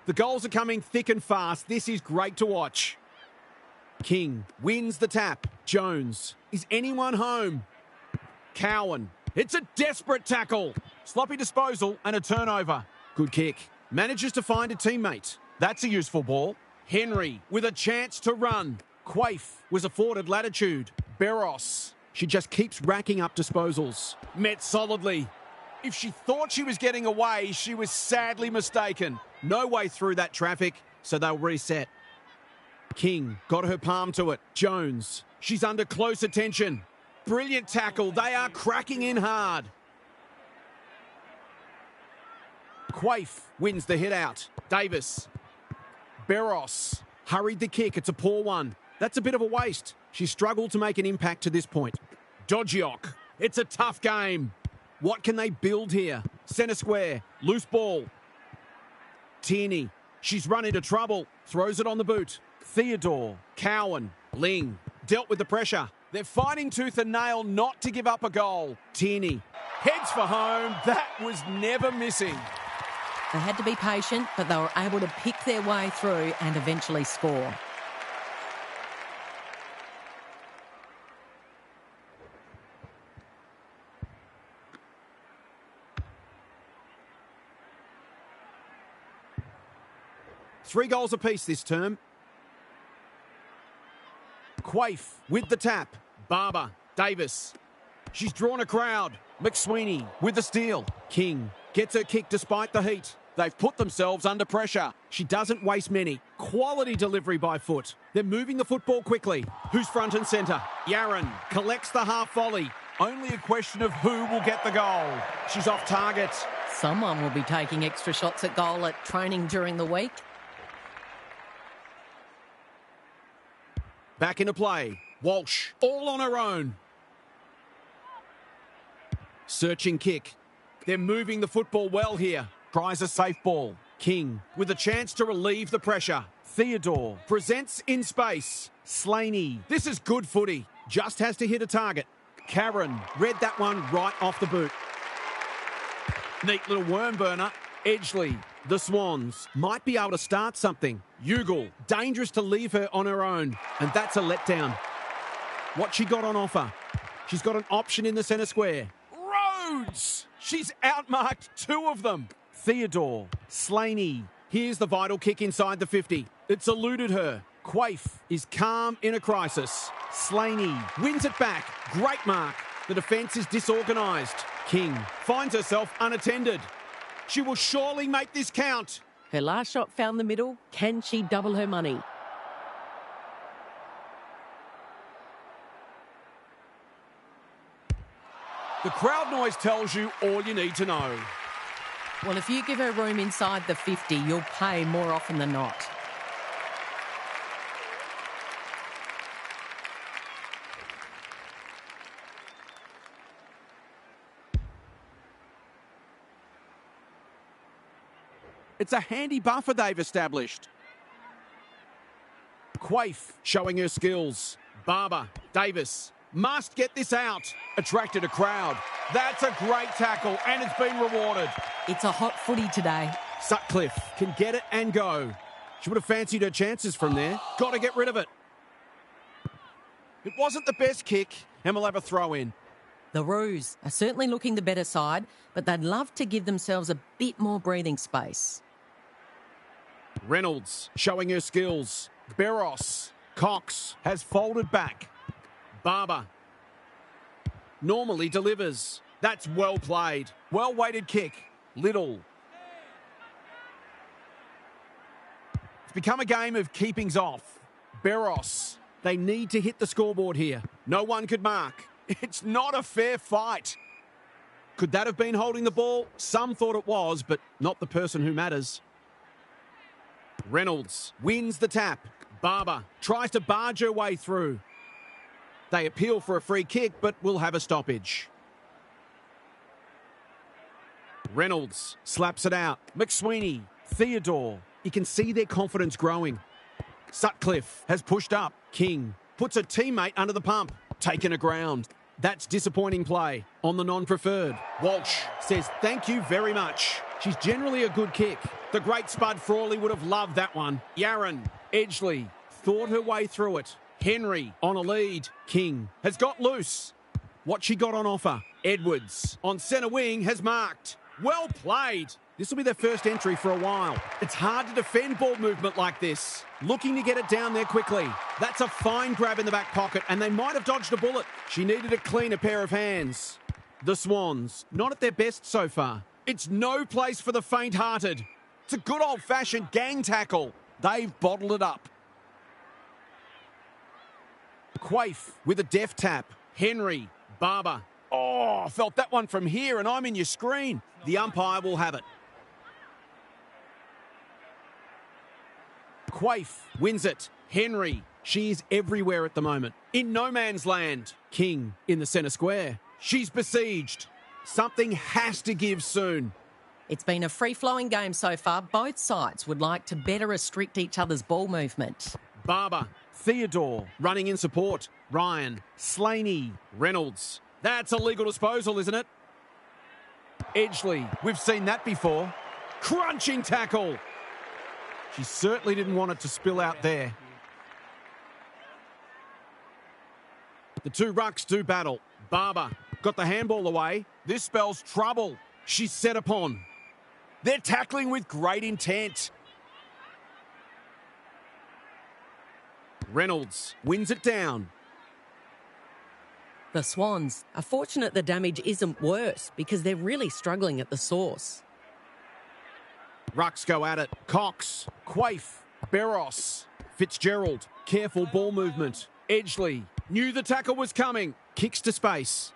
The goals are coming thick and fast. This is great to watch. King wins the tap. Jones. Is anyone home? Cowan. It's a desperate tackle. Sloppy disposal and a turnover. Good kick. Manages to find a teammate. That's a useful ball. Henry with a chance to run. Quaife was afforded latitude. Barros. She just keeps racking up disposals. Met solidly. If she thought she was getting away, she was sadly mistaken. No way through that traffic, so they'll reset. King got her palm to it. Jones. She's under close attention. Brilliant tackle. They are cracking in hard. Quaife wins the hit out. Davis. Barros hurried the kick. It's a poor one. That's a bit of a waste. She struggled to make an impact to this point. Dodgiok. It's a tough game. What can they build here? Centre square. Loose ball. Tierney. She's run into trouble. Throws it on the boot. Theodore. Cowan. Ling. Dealt with the pressure. They're fighting tooth and nail not to give up a goal. Tierney. Heads for home. That was never missing. They had to be patient, but they were able to pick their way through and eventually score. Three goals apiece this term. Quaife with the tap. Barber. Davis. She's drawn a crowd. McSweeney with the steal. King gets her kick despite the heat. They've put themselves under pressure. She doesn't waste many. Quality delivery by foot. They're moving the football quickly. Who's front and centre? Yaron collects the half volley. Only a question of who will get the goal. She's off target. Someone will be taking extra shots at goal at training during the week. Back into play. Walsh, all on her own. Searching kick. They're moving the football well here. Tries a safe ball. King with a chance to relieve the pressure. Theodore presents in space. Slaney. This is good footy. Just has to hit a target. Karen read that one right off the boot. Neat little worm burner. Edgley. The Swans might be able to start something. Ugle, dangerous to leave her on her own. And that's a letdown. What she got on offer? She's got an option in the centre square. Rhodes! She's outmarked two of them. Theodore, Slaney. Here's the vital kick inside the 50. It's eluded her. Quaife is calm in a crisis. Slaney wins it back. Great mark. The defence is disorganised. King finds herself unattended. She will surely make this count. Her last shot found the middle. Can she double her money? The crowd noise tells you all you need to know. Well, if you give her room inside the 50, you'll pay more often than not. It's a handy buffer they've established. Quaife showing her skills. Barber, Davis, must get this out. Attracted a crowd. That's a great tackle, and it's been rewarded. It's a hot footy today. Sutcliffe can get it and go. She would have fancied her chances from there. Got to get rid of it. It wasn't the best kick, and we'll have a throw in. The Roos are certainly looking the better side, but they'd love to give themselves a bit more breathing space. Reynolds showing her skills. Barros. Cox has folded back. Barber normally delivers. That's well played. Well-weighted kick. Little. It's become a game of keepings off. Barros. They need to hit the scoreboard here. No one could mark. It's not a fair fight. Could that have been holding the ball? Some thought it was, but not the person who matters. Reynolds wins the tap. Barber tries to barge her way through. They appeal for a free kick, but will have a stoppage. Reynolds slaps it out. McSweeney, Theodore. You can see their confidence growing. Sutcliffe has pushed up. King puts a teammate under the pump. Taken aground. That's disappointing play on the non-preferred. Walsh says thank you very much. She's generally a good kick. The great Spud Frawley would have loved that one. Yarran, Edgeley, thought her way through it. Henry on a lead. King has got loose. What she got on offer. Edwards on centre wing has marked. Well played. This will be their first entry for a while. It's hard to defend ball movement like this. Looking to get it down there quickly. That's a fine grab in the back pocket, and they might have dodged a bullet. She needed a cleaner pair of hands. The Swans, not at their best so far. It's no place for the faint-hearted. It's a good old-fashioned gang tackle. They've bottled it up. Quaife with a deft tap. Henry, Barber. Oh, I felt that one from here, and I'm in your screen. The umpire will have it. Quaife wins it. Henry, she is everywhere at the moment. In no man's land. King in the centre square. She's besieged. Something has to give soon. It's been a free-flowing game so far. Both sides would like to better restrict each other's ball movement. Barber, Theodore running in support. Ryan, Slaney, Reynolds. That's a legal disposal, isn't it? Edgeley, we've seen that before. Crunching tackle. She certainly didn't want it to spill out there. The two rucks do battle. Barber got the handball away. This spells trouble. She's set upon. They're tackling with great intent. Reynolds wins it down. The Swans are fortunate the damage isn't worse because they're really struggling at the source. Rucks go at it. Cox, Quaife, Barros, Fitzgerald. Careful ball movement. Edgeley knew the tackle was coming. Kicks to space.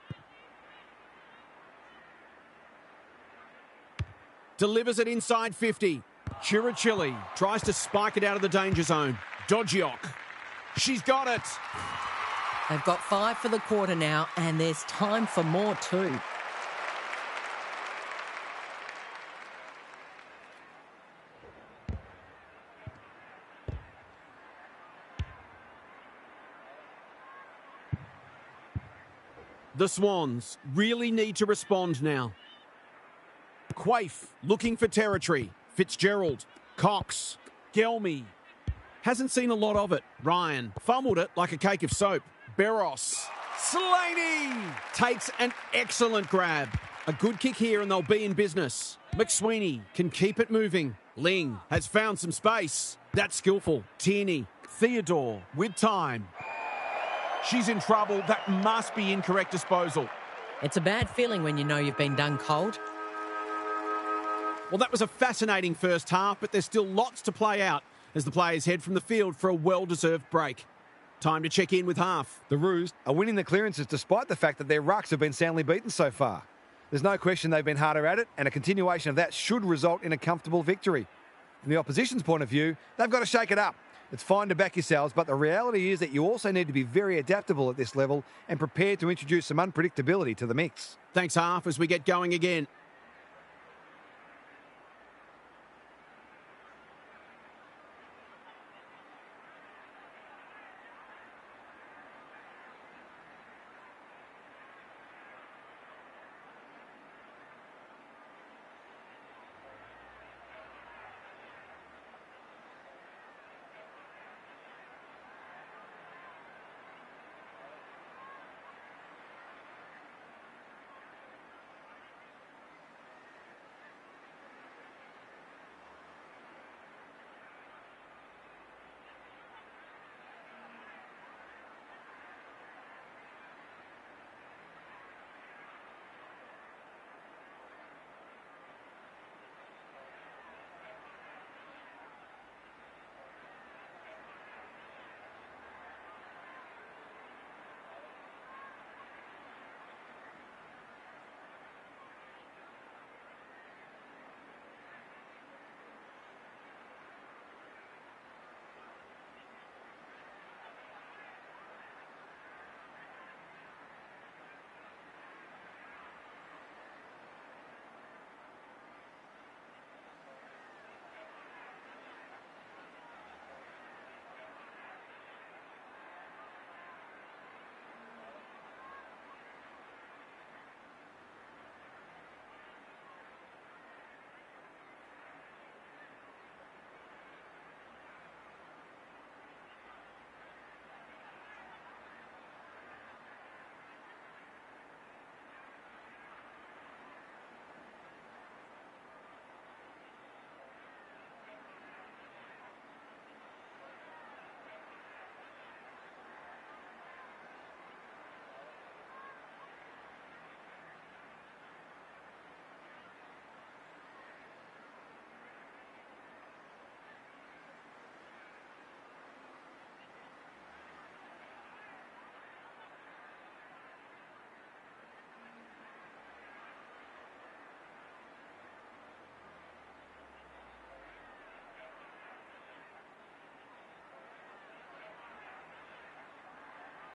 Delivers it inside 50. Chirichilli tries to spike it out of the danger zone. Dodgiok. She's got it. They've got 5 for the quarter now, and there's time for more too. The Swans really need to respond now. Quaife looking for territory. Fitzgerald, Cox, Gelmy. Hasn't seen a lot of it. Ryan fumbled it like a cake of soap. Barros, Slaney takes an excellent grab. A good kick here and they'll be in business. McSweeney can keep it moving. Ling has found some space. That's skillful. Tierney, Theodore with time. She's in trouble. That must be incorrect disposal. It's a bad feeling when you know you've been done cold. Well, that was a fascinating first half, but there's still lots to play out as the players head from the field for a well-deserved break. Time to check in with half. The Roos are winning the clearances despite the fact that their rucks have been soundly beaten so far. There's no question they've been harder at it, and a continuation of that should result in a comfortable victory. From the opposition's point of view, they've got to shake it up. It's fine to back yourselves, but the reality is that you also need to be very adaptable at this level and prepared to introduce some unpredictability to the mix. Thanks, half, as we get going again.